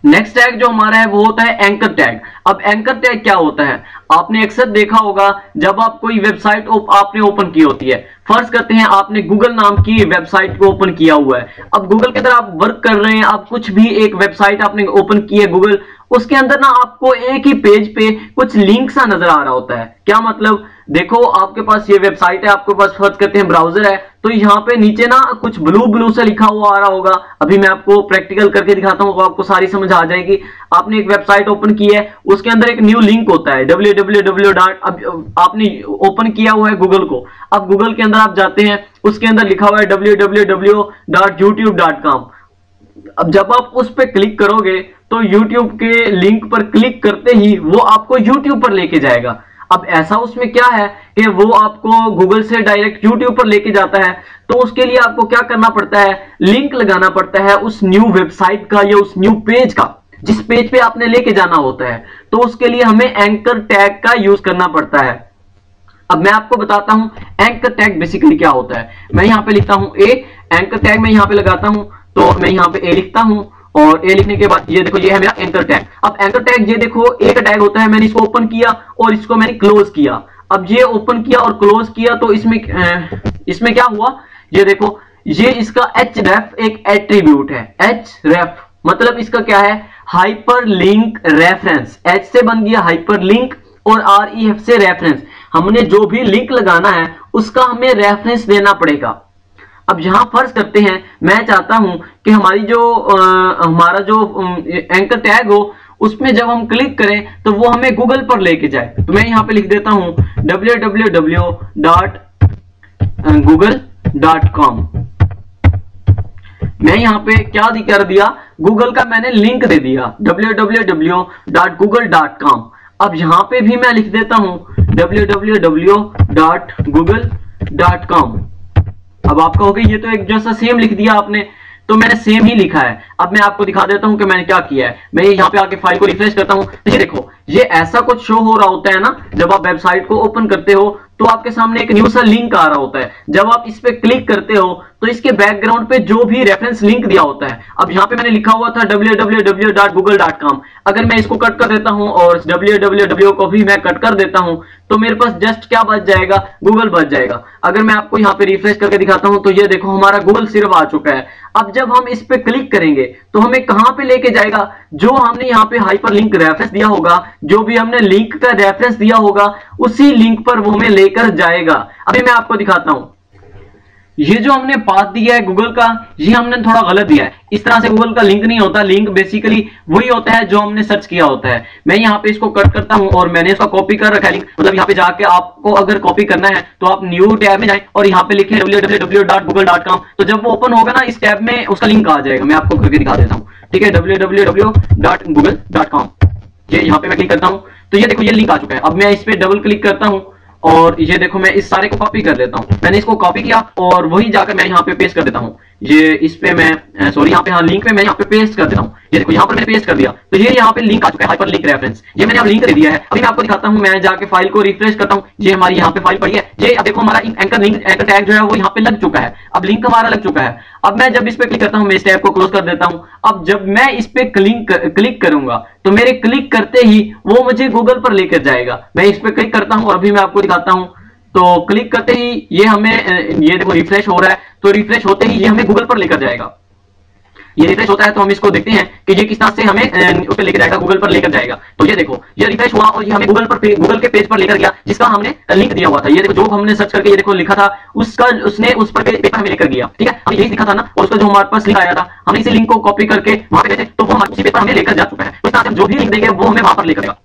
नेक्स्ट टैग जो हमारा है वो होता है एंकर टैग। अब एंकर टैग क्या होता है, आपने अक्सर देखा होगा जब आप कोई वेबसाइट आपने ओपन की होती है, फर्ज करते हैं आपने गूगल नाम की वेबसाइट को ओपन किया हुआ है, अब गूगल के तरह आप वर्क कर रहे हैं, आप कुछ भी एक वेबसाइट आपने ओपन की है गूगल, उसके अंदर ना आपको एक ही पेज पे कुछ लिंक सा नजर आ रहा होता है। क्या मतलब, देखो आपके पास ये वेबसाइट है, आपके पास फर्ज करते हैं ब्राउजर है, तो यहाँ पे नीचे ना कुछ ब्लू से लिखा हुआ आ रहा होगा। अभी मैं आपको प्रैक्टिकल करके दिखाता हूँ, आपको सारी समझ आ जाएगी। आपने एक वेबसाइट ओपन की है, उसके अंदर एक न्यू लिंक होता है www. अब आपने ओपन किया हुआ है गूगल को, अब गूगल के अंदर आप जाते हैं, उसके अंदर लिखा हुआ है www.youtube.com। अब जब आप उस पर क्लिक करोगे तो YouTube के लिंक पर क्लिक करते ही वो आपको YouTube पर लेके जाएगा। अब ऐसा उसमें क्या है कि वो आपको गूगल से डायरेक्ट YouTube पर लेके जाता है, तो उसके लिए आपको क्या करना पड़ता है, लिंक लगाना पड़ता है उस न्यू वेबसाइट का या उस न्यू पेज का, जिस पेज पे आपने लेके जाना होता है। तो उसके लिए हमें एंकर टैग का यूज करना पड़ता है। अब मैं आपको बताता हूं एंकर टैग बेसिकली क्या होता है। मैं यहां पे लिखता हूं ए, एंकर टैग मैं यहां पे लगाता हूं, तो मैं यहां पे ए लिखता हूं, और ए लिखने के बाद ये देखो ये है मेरा एंकर टैग। अब एंकर टैग ये देखो एक टैग होता है, मैंने इसको ओपन किया और इसको मैंने क्लोज किया। अब ये ओपन किया और क्लोज किया तो इसमें क्या हुआ, ये देखो ये इसका href एक एट्रीब्यूट है। href मतलब इसका क्या है, हाइपर लिंक रेफरेंस। एच से बन गया हाइपर लिंक और ref से रेफरेंस। हमने जो भी लिंक लगाना है उसका हमें रेफरेंस देना पड़ेगा। अब यहां फर्ज करते हैं मैं चाहता हूं कि हमारी जो हमारा जो एंकर टैग हो उसमें जब हम क्लिक करें तो वो हमें गूगल पर लेके जाए। तो मैं यहां पे लिख देता हूं www.google.com। मैं यहां पे क्या कर दिया, गूगल का मैंने लिंक दे दिया www.google.com। अब यहां पे भी मैं लिख देता हूं www.google.com। google.com। अब आपका हो गया, ये तो एक जैसा सेम लिख दिया आपने, तो मैंने सेम ही लिखा है। अब मैं आपको दिखा देता हूं कि मैंने क्या किया है। मैं यहाँ पे आके फाइल को रिफ्रेश करता हूं, तो ये देखो, ये ऐसा कुछ शो हो रहा होता है ना जब आप वेबसाइट को ओपन करते हो, तो आपके सामने एक न्यू सा लिंक आ रहा होता है। जब आप इस पे क्लिक करते हो तो इसके बैकग्राउंड पे जो भी रेफरेंस लिंक दिया होता है, अब यहाँ पे मैंने लिखा हुआ था www.google.com, अगर मैं इसको कट कर देता हूं और www को भी मैं कट कर देता हूं, तो मेरे पास जस्ट क्या बच जाएगा, गूगल बच जाएगा। अगर मैं आपको यहाँ पे रिफ्रेश करके दिखाता हूं तो ये देखो हमारा गूगल सिर्फ आ चुका है। अब जब हम इस पे क्लिक करेंगे तो हमें कहां पे लेके जाएगा, जो हमने यहाँ पे हाइपरलिंक रेफरेंस दिया होगा, जो भी हमने लिंक का रेफरेंस दिया होगा, उसी लिंक पर वो हमें लेकर जाएगा। अभी मैं आपको दिखाता हूं, ये जो हमने पाथ दिया है गूगल का, ये हमने थोड़ा गलत दिया है। इस तरह से गूगल का लिंक नहीं होता, लिंक बेसिकली वही होता है जो हमने सर्च किया होता है। मैं यहाँ पे इसको कट करता हूं और मैंने इसका कॉपी कर रखा है लिंक, मतलब यहाँ पे जाके आपको अगर कॉपी करना है तो आप न्यू टैब में जाएं और यहाँ पे लिखें www.google.com, तो जब वो ओपन होगा ना इस टैब में उसका लिंक आ जाएगा। मैं आपको करके दिखा देता हूँ, ठीक है, www.google.com। ये यहाँ पे मैं क्लिक करता हूँ तो ये देखो ये लिंक आ चुका है। अब मैं इस पे डबल क्लिक करता हूँ और ये देखो मैं इस सारे को कॉपी कर लेता हूं। मैंने इसको कॉपी किया और वही जाकर मैं यहाँ पे पेस्ट कर देता हूं। ये इस पे मैं सॉरी यहाँ पे हाँ लिंक पे मैं यहाँ पे पेस्ट कर देता हूं। ये देखो यहाँ पर मैंने पेस्ट कर दिया, तो ये यहाँ पे लिंक आ चुका है, हाइपर लिंक रेफरेंस। ये मैंने अब लिंक दे दिया है। अभी मैं आपको दिखाता हूँ, मैं जाके फाइल को रिफ्रेश करता हूँ, ये हमारी यहाँ पे फाइल पड़ी है। ये अब देखो हमारा एंकर लिंक एंकर टैग जो है वो यहाँ पे लग चुका है। अब लिंक हमारा लग चुका है। अब मैं जब इस पे क्लिक करता हूँ, मैं इस टैब को क्लोज कर देता हूँ। अब जब मैं इस पे क्लिक करूंगा तो मेरे क्लिक करते ही वो मुझे गूगल पर लेकर जाएगा। मैं इस पे क्लिक करता हूँ और अभी मैं आपको दिखाता हूँ, तो क्लिक करते ही ये हमें ये देखो रिफ्रेश हो रहा है, तो रिफ्रेश होते ही ये हमें गूगल पर लेकर जाएगा। ये रिफ्रेश होता है तो हम इसको देखते हैं कि ये किस तरह से हमें उस पर लेकर जाएगा, गूगल पर लेकर जाएगा। तो ये देखो ये रिफ्रेश हुआ और ये हमें गूगल के पेज पर लेकर गया जिसका हमने लिंक दिया हुआ था। ये देखो जो हमने सर्च करके ये देखो लिखा था उसका उसने उस पर पेज हमें लेकर गया, ठीक है। हमें यही लिखा था ना, और उसका जो हमारे पास लिंक आया था हमने इसी लिंक को कॉपी करके वहां पे गए तो वो हमारे उसी पेज पर हमें लेकर जा चुका है। उस तरह से जो भी लिंक देंगे वो हमें वहां पर लेकर जाएगा।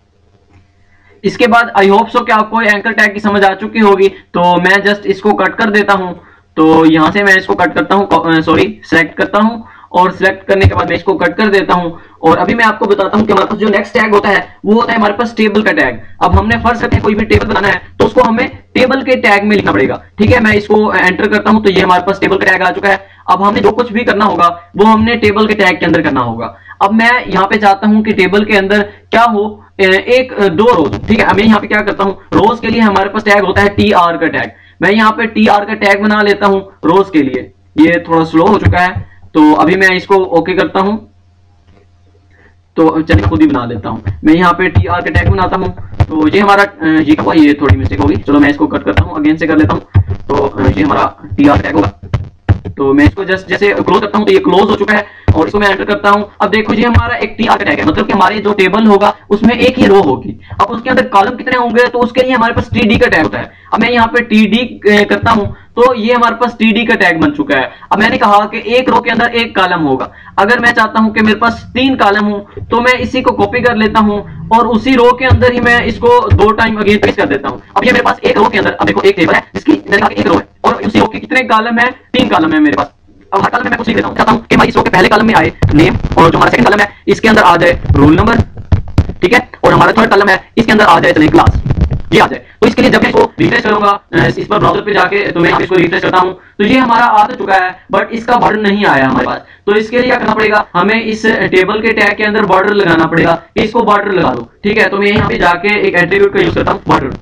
इसके बाद आई होप सो कि आपको एंकर टैग की समझ आ चुकी होगी। तो मैं जस्ट इसको कट कर देता हूं, तो यहां से मैं इसको कट करता हूं, सॉरी सेलेक्ट करता हूं और सिलेक्ट करने के बाद मैं इसको कट कर देता हूं। और अभी मैं आपको बताता हूं कि हमारे पास जो नेक्स्ट टैग होता है वो होता है हमारे पास टेबल का टैग। अब हमने फर्ज करते हैं कोई भी टेबल बनाना है तो उसको हमें टेबल के टैग में लिखना पड़ेगा, ठीक है। मैं इसको एंटर करता हूं तो ये हमारे पास टेबल का टैग आ चुका है। अब हमने जो कुछ भी करना होगा वो हमने टेबल के टैग के अंदर करना होगा। अब मैं यहाँ पे चाहता हूं कि टेबल के अंदर क्या हो, एक दो रोज, ठीक है। मैं यहाँ पे क्या करता हूँ, रोज के लिए हमारे पास टैग होता है टीआर का टैग। मैं यहाँ पे टीआर का टैग बना लेता हूँ रोज के लिए। ये थोड़ा स्लो हो चुका है तो अभी मैं इसको ओके करता हूं, तो चलिए खुद ही बना लेता हूं। मैं यहाँ पे टीआर का टैग बनाता हूं, तो ये हमारा ये हुआ, ये थोड़ी मिस्टेक होगी, चलो मैं इसको कट करता हूं, अगेन से कर लेता हूं। तो ये हमारा टीआर टैग होगा, तो मैं इसको जस्ट जैसे क्लोज करता हूं तो ये क्लोज हो चुका है और इसको मैं एंटर करता हूं। अब देखो ये हमारा एक टीआर टैग है, मतलब कि हमारे जो टेबल होगा उसमें एक ही रो होगी। अब उसके अंदर कॉलम कितने होंगे तो उसके लिए हमारे पास टीडी का टैग होता है। अब मैं यहाँ पे टीडी करता हूं तो ये हमारे पास टीडी का टैग बन चुका है। अब मैंने कहा कि एक रो के अंदर एक कॉलम होगा। अगर मैं चाहता हूं कि मेरे पास 3 कॉलम हो तो मैं इसी को कॉपी कर लेता हूं और उसी रो के अंदर ही मैं इसको 2 टाइम अगेन पेस्ट कर देता हूं। अब ये मेरे पास एक रो के अंदर, अब देखो एक टेबल है जिसकी एक रो है और उसी रो के कितने कॉलम है, 3 कॉलम है मेरे पास। अब हर कॉलम में मैं कुछ लिख देता हूं, चाहता हूं कि भाई इस रो के पहले कॉलम में आए नेम और जो हमारा सेकंड कॉलम है इसके अंदर आ जाए रोल नंबर, ठीक है, और हमारा थर्ड कॉलम है इसके अंदर आ जाए चलिए क्लास, ये आ जाए। तो इसके लिए जब मैं इसको रिफ्रेश करूंगा इस पर ब्राउजर पे जाके, तो मैं इसको रिफ्रेश करता हूं तो ये हमारा आ तो चुका है बट इसका बॉर्डर नहीं आया हमारे पास। तो इसके लिए क्या करना पड़ेगा, हमें इस टेबल के टैग के अंदर बॉर्डर लगाना पड़ेगा। इसको बॉर्डर लगा दो, ठीक है। तो मैं यहाँ पे जाके एक एट्रीब्यूट का यूज करता हूँ बॉर्डर।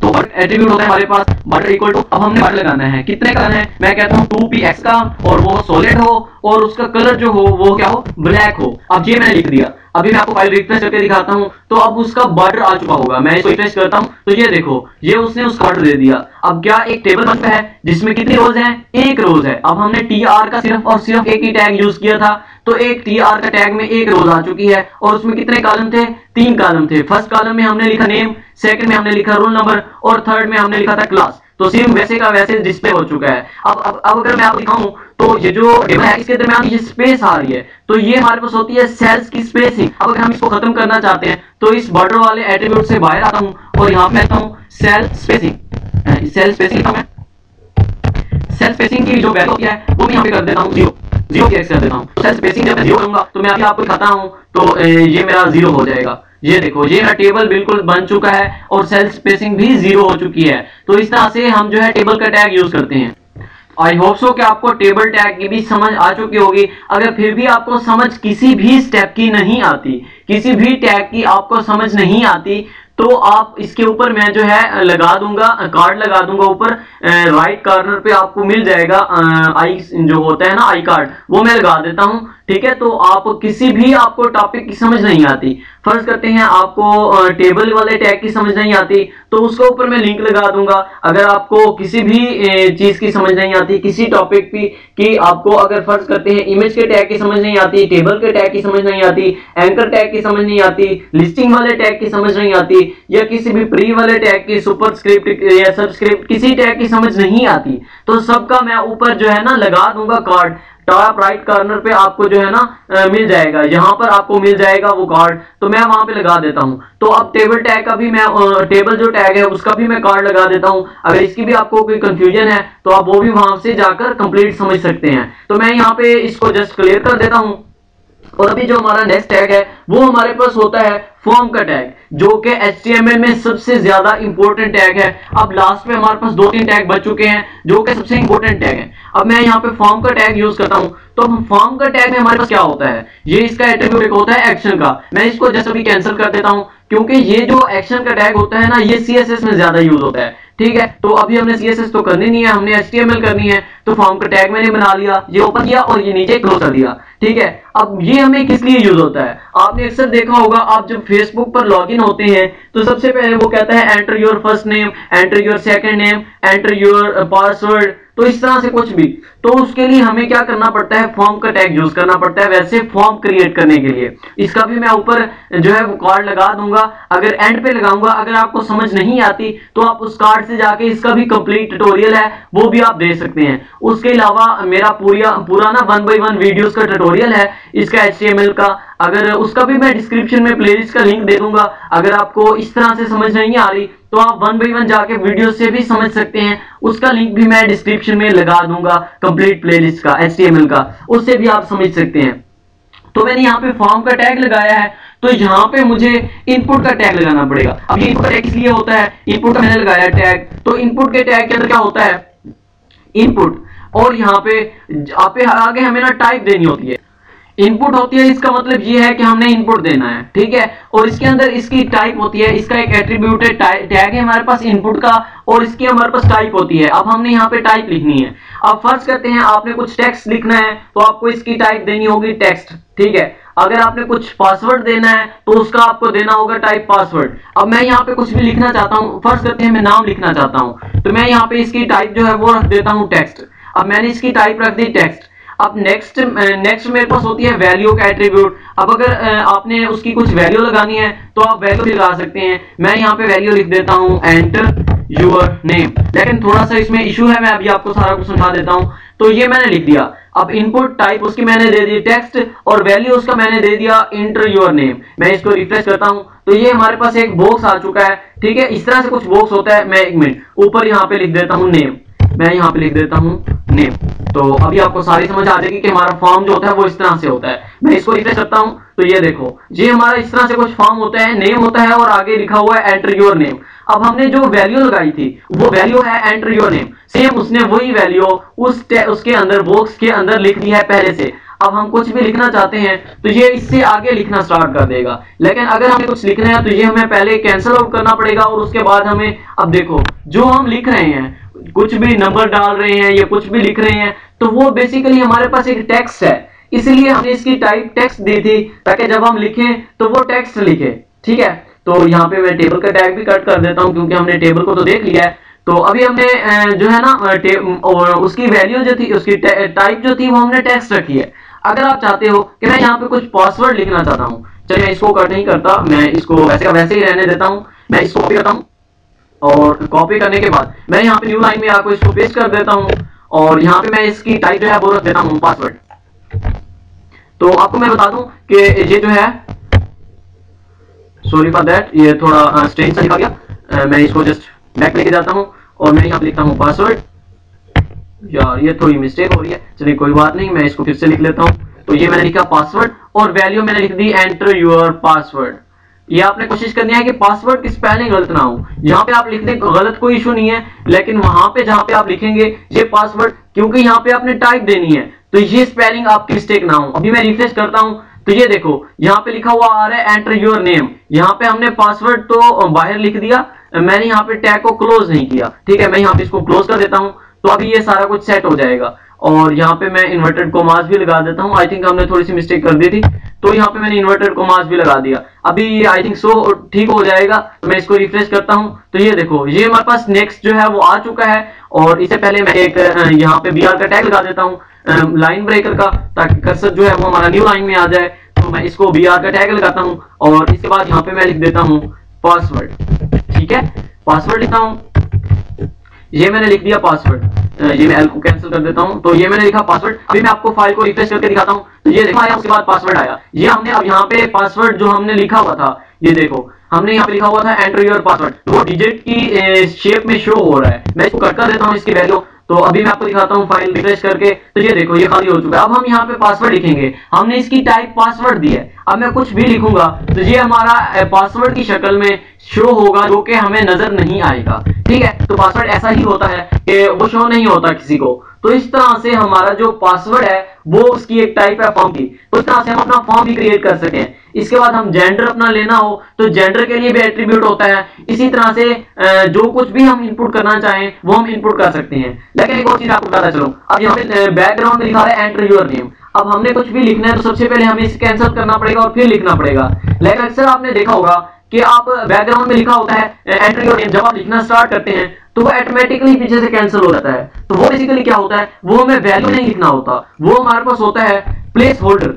तो एट्रीब्यूट होता है हमारे पास बॉर्डर इक्वल टू, अब हमने बॉर्डर लगाना है, कितने का है, मैं कहता हूँ 2px का, और वो सॉलिड हो और उसका कलर जो हो वो क्या हो, ब्लैक हो। अब ये मैंने लिख दिया। अभी मैं आपको फाइल रिफ्रेश करके दिखाता हूं तो अब उसका बॉर्डर आ चुका होगा। मैं इसको रिफ्रेश करता हूं तो ये देखो ये उसने उसका बॉर्डर दे दिया। अब क्या एक टेबल बनता है जिसमें कितनी रोज हैं, एक रोज है। अब हमने टीआर का सिर्फ और सिर्फ एक ही टैग यूज किया था, तो एक टीआर का टैग में एक रोज आ चुकी है और उसमें कितने कॉलम थे, 3 कॉलम थे। फर्स्ट कॉलम में हमने लिखा नेम, सेकंड में हमने लिखा रोल नंबर और थर्ड में हमने लिखा था क्लास। तो सेम वैसे का वैसे डिस्प्ले हो चुका है। अब अगर मैं आपको दिखाऊं तो ये जो टेबल है इसके दरमियान ये स्पेस आ रही है, तो ये हमारे पास होती है सेल्स की स्पेसिंग। अब अगर हम इसको खत्म करना चाहते हैं तो इस बॉर्डर वाले एट्रीब्यूट से बाहर आता हूं और यहाँ पे आता हूं सेल स्पेसिंग। सेल स्पेसिंग का मैं सेल स्पेसिंग की जो वैल्यू होती है वो मैं यहाँ पे कर देता हूँ 0 की एक्स कर देता हूँ। सेल स्पेसिंग जब मैं 0 करूंगा तो मैं अभी आपको दिखाता हूँ तो ये मेरा 0 हो जाएगा। ये देखो, ये मेरा टेबल बिल्कुल बन चुका है और सेल स्पेसिंग भी 0 हो चुकी है। तो इस तरह से हम जो है टेबल का टैग यूज करते हैं। आई होप सो कि आपको टेबल टैग की भी समझ आ चुकी होगी। अगर फिर भी आपको समझ किसी भी स्टेप की नहीं आती, किसी भी टैग की आपको समझ नहीं आती, तो आप इसके ऊपर मैं जो है लगा दूंगा, कार्ड लगा दूंगा ऊपर राइट कॉर्नर पे आपको मिल जाएगा आई जो होता है ना आई कार्ड, वो मैं लगा देता हूं। ठीक है, तो आप किसी भी आपको टॉपिक की समझ नहीं आती, फर्ज करते हैं आपको टेबल वाले टैग की समझ नहीं आती, तो उसके ऊपर मैं लिंक लगा दूंगा। अगर आपको किसी भी चीज की समझ नहीं आती, किसी टॉपिक की आपको अगर फर्ज करते हैं इमेज के टैग की समझ नहीं आती, टेबल के टैग की समझ नहीं आती, एंकर टैग की समझ नहीं आती, लिस्टिंग वाले टैग की समझ नहीं आती, या किसी भी प्री वाले टैग की, सुपरस्क्रिप्ट या सबस्क्रिप्ट किसी टैग की समझ नहीं आती, तो सबका मैं ऊपर जो है ना लगा दूंगा कार्ड। टॉप राइट कॉर्नर पे आपको जो है ना मिल जाएगा, यहां पर आपको मिल जाएगा वो कार्ड, तो मैं वहां पे लगा देता हूं। तो अब टेबल टैग का भी मैं टेबल जो टैग है उसका भी मैं कार्ड लगा देता हूं। अगर इसकी भी आपको कोई कंफ्यूजन है तो आप वो भी वहां से जाकर कंप्लीट समझ सकते हैं। तो मैं यहाँ पे इसको जस्ट क्लियर कर देता हूं। और अभी जो हमारा नेक्स्ट टैग है वो हमारे पास होता है फॉर्म का टैग, जो कि HTML में सबसे ज्यादा इंपॉर्टेंट टैग है। अब लास्ट में हमारे पास 2-3 टैग बच चुके हैं जो कि सबसे इंपॉर्टेंट टैग है। अब मैं यहाँ पे फॉर्म का टैग यूज करता हूँ। तो फॉर्म का टैग में हमारे पास क्या होता है, ये इसका एट्रीब्यूट एक होता है एक्शन का। मैं इसको जस्ट अभी कैंसिल कर देता हूँ, क्योंकि ये जो एक्शन का टैग होता है ना, ये CSS में ज्यादा यूज होता है। ठीक है, तो अभी हमने CSS तो करनी नहीं है, हमने HTML करनी है। तो फॉर्म का टैग मैंने बना लिया, ये ओपन किया और ये नीचे क्लोज कर दिया। ठीक है, अब ये हमें किस लिए यूज होता है, आपने अक्सर देखा होगा, आप जब फेसबुक पर लॉगिन होते हैं तो सबसे पहले वो कहता है enter your first name, enter your second name, enter your password, तो इस तरह से कुछ भी। तो उसके लिए हमें क्या करना पड़ता है, फॉर्म का टैग यूज करना पड़ता है वैसे फॉर्म क्रिएट करने के लिए। इसका भी मैं ऊपर जो है वो कार्ड लगा दूंगा, अगर एंड पे लगाऊंगा। अगर आपको समझ नहीं आती तो आप उस कार्ड से जाके इसका भी कंप्लीट ट्यूटोरियल है वो भी आप देख सकते हैं। उसके अलावा मेरा पूरा ना 1x1 वीडियोस का ट्यूटोरियल है इसका HTML का, अगर उसका भी मैं डिस्क्रिप्शन में प्लेलिस्ट का लिंक दे दूंगा। अगर आपको इस तरह से समझ नहीं आ रही तो आप 1x1 जाके वीडियो से भी समझ सकते हैं, उसका लिंक भी मैं डिस्क्रिप्शन में लगा दूंगा, कंप्लीट प्लेलिस्ट का HTML का, उससे भी आप समझ सकते हैं। तो मैंने यहाँ पे फॉर्म का टैग लगाया है, तो यहाँ पे मुझे इनपुट का टैग लगाना पड़ेगा। अब ये इनपुट का टैग इसलिए होता है, इनपुट का मैंने लगाया टैग, तो इनपुट के टैग के अंदर क्या होता है, इनपुट, और यहाँ पे आगे हमें ना टाइप देनी होती है, इनपुट होती है। इसका मतलब ये है कि हमने इनपुट देना है। ठीक है, और इसके अंदर इसकी टाइप होती है, इसका एक एट्रीब्यूट है टैग है हमारे पास इनपुट का, और इसकी हमारे पास टाइप होती है। अब हमने यहाँ पे टाइप लिखनी है। अब फर्ज करते हैं आपने कुछ टेक्स्ट लिखना है, तो आपको इसकी टाइप देनी होगी टेक्स्ट। ठीक है, अगर आपने कुछ पासवर्ड देना है तो उसका आपको देना होगा टाइप पासवर्ड। अब मैं यहाँ पे कुछ भी लिखना चाहता हूँ, फर्ज करते हैं मैं नाम लिखना चाहता हूँ, तो मैं यहाँ पे इसकी टाइप जो है वो रख देता हूँ टेक्स्ट। अब मैंने इसकी टाइप रख दी टेक्स्ट। अब नेक्स्ट मेरे पास होती है वैल्यू का एट्रीब्यूट। अब अगर आपने उसकी कुछ वैल्यू लगानी है तो आप वैल्यू भी लगा सकते हैं। मैं यहाँ पे वैल्यू लिख देता हूँ एंटर योर नेम, लेकिन थोड़ा सा इसमें इशू है, मैं अभी आपको सारा कुछ समझा देता हूँ। तो ये मैंने लिख दिया। अब इनपुट टाइप उसकी मैंने दे दी टेक्स्ट, और वैल्यू उसका मैंने दे दिया एंटर योर नेम। मैं इसको रिफ्रेश करता हूँ तो ये हमारे पास एक बॉक्स आ चुका है। ठीक है, इस तरह से कुछ बॉक्स होता है। मैं एक मिनट ऊपर यहाँ पे लिख देता हूँ नेम, मैं यहाँ पे लिख देता हूँ नेम। तो अभी आपको सारी समझ आ जाएगी कि हमारा फॉर्म जो होता है वो इस तरह से होता है। मैं इसको रिफ्रेश करता हूँ तो ये देखो, ये हमारा इस तरह से कुछ फॉर्म होता है, नेम होता है और आगे लिखा हुआ है एंटर योर नेम। अब हमने जो वैल्यू लगाई थी वो वैल्यू है एंटर योर नेम, सेम उसने वही वैल्यू उसके अंदर बॉक्स के अंदर लिख दी है पहले से। अब हम कुछ भी लिखना चाहते हैं तो ये इससे आगे लिखना स्टार्ट कर देगा, लेकिन अगर हमें कुछ लिखना है तो ये हमें पहले कैंसिल आउट करना पड़ेगा, और उसके बाद हमें, अब देखो जो हम लिख रहे हैं, कुछ भी नंबर डाल रहे हैं या कुछ भी लिख रहे हैं, तो वो बेसिकली हमारे पास एक टेक्स्ट है, इसलिए हमने इसकी टाइप टेक्स्ट दी थी ताकि जब हम लिखें तो वो टेक्स्ट लिखे। ठीक है, तो यहाँ पे मैं टेबल का टैग भी कट कर देता हूँ क्योंकि हमने टेबल को तो देख लिया है। तो अभी हमने जो है ना और उसकी वैल्यू जो थी, उसकी टाइप जो थी वो हमने टेक्स्ट रखी है। अगर आप चाहते हो कि मैं यहाँ पे कुछ पासवर्ड लिखना चाहता हूँ, चलिए मैं इसको कट नहीं करता, मैं इसको वैसे का वैसे ही रहने देता हूँ। मैं इसको कॉपी करता हूँ, और कॉपी करने के बाद मैं यहाँ पे न्यू लाइन में आपको इसको पेस्ट कर देता हूँ, और यहाँ पे मैं इसकी टाइप जो है वो रख देता हूँ पासवर्ड। तो आपको मैं बता दूं कि ये जो है, सॉरी फॉर दैट, ये थोड़ा स्ट्रेंज सा लिखा गया। मैं इसको जस्ट बैक लेके जाता हूँ और मैं यहाँ पे लिखता हूँ पासवर्ड। यार ये थोड़ी मिस्टेक हो रही है, चलिए कोई बात नहीं, मैं इसको फिर से लिख लेता हूँ। तो ये मैंने लिखा पासवर्ड, और वैल्यू मैंने लिख दी एंटर योर पासवर्ड। ये आपने कोशिश करनी है कि पासवर्ड की स्पेलिंग गलत ना हो। यहाँ पे आप लिख दें गलत कोई इशू नहीं है, लेकिन वहां पे जहां पे आप लिखेंगे ये पासवर्ड, क्योंकि यहाँ पे आपने टाइप देनी है, तो ये स्पेलिंग आपकी मिस्टेक ना हो। अभी मैं रिफ्रेश करता हूं तो ये देखो यहाँ पे लिखा हुआ आ रहा है एंटर योर नेम। यहाँ पे हमने पासवर्ड तो बाहर लिख दिया, मैंने यहाँ पे टैग को क्लोज नहीं किया। ठीक है, मैं यहाँ पे इसको क्लोज कर देता हूँ, तो अभी ये सारा कुछ सेट हो जाएगा। और यहाँ पे मैं इन्वर्टेड कोमास भी लगा देता हूँ। आई थिंक हमने थोड़ी सी मिस्टेक कर दी थी, तो यहाँ पे मैंने इन्वर्टेड कोमास भी लगा दिया। अभी ये आई थिंक सो ठीक हो जाएगा। तो मैं इसको रिफ्रेश करता हूँ तो ये देखो ये हमारे पास नेक्स्ट जो है वो आ चुका है। और इससे पहले मैं एक यहाँ पे BR का टैग लगा देता हूँ लाइन ब्रेकर का, ताकि कर्सर जो है वो हमारा न्यू लाइन में आ जाए। तो मैं इसको BR का टैग लगाता हूँ और इसके बाद यहाँ पे मैं लिख देता हूँ पासवर्ड। ठीक है, पासवर्ड लिखता हूँ, ये मैंने लिख दिया पासवर्ड। ये मैं एल को कैंसिल कर देता हूं, तो ये मैंने लिखा पासवर्ड। अभी मैं आपको फाइल को रिफ्रेश करके दिखाता हूं, तो ये देखो आया, उसके बाद पासवर्ड आया। ये हमने अब यहाँ पे पासवर्ड जो हमने लिखा हुआ था, ये देखो हमने यहाँ पे लिखा हुआ था एंटर योर पासवर्ड, वो डिजिट की शेप में शो हो रहा है। मैं इसको कट कर देता हूँ इसकी वैल्यू। तो अभी मैं आपको दिखाता हूँ फाइल रिफ्रेश करके, तो ये देखो ये खाली हो चुका है। अब हम यहाँ पे पासवर्ड लिखेंगे, हमने इसकी टाइप पासवर्ड दी है। अब मैं कुछ भी लिखूंगा तो ये हमारा पासवर्ड की शक्ल में शो होगा, जो कि हमें नजर नहीं आएगा। ठीक है, तो पासवर्ड ऐसा ही होता है कि वो शो नहीं होता किसी को। तो इस तरह से हमारा जो पासवर्ड है वो उसकी एक टाइप है फॉर्म की, तो इस तरह से हम अपना फॉर्म भी क्रिएट कर सकें। इसके बाद हम जेंडर अपना लेना हो तो जेंडर के लिए भी एट्रीब्यूट होता है। इसी तरह से जो कुछ भी हम इनपुट करना चाहें वो हम इनपुट कर सकते हैं। लेकिन एक और चीज आपको बताता चलो, अब यहाँ पे बैकग्राउंड में लिखा है एंटर योर नेम। अब हमने कुछ भी लिखना है तो सबसे पहले हमें इसे कैंसिल करना पड़ेगा और फिर लिखना पड़ेगा। लेकिन अक्सर आपने देखा होगा कि आप बैकग्राउंड में लिखा होता है एंटर योर नेम, जब आप लिखना स्टार्ट करते हैं तो वो ऑटोमेटिकली पीछे से कैंसिल हो जाता है। तो वो बेसिकली क्या होता है, वो हमें वैल्यू नहीं लिखना होता, वो हमारे पास होता है प्लेस होल्डर।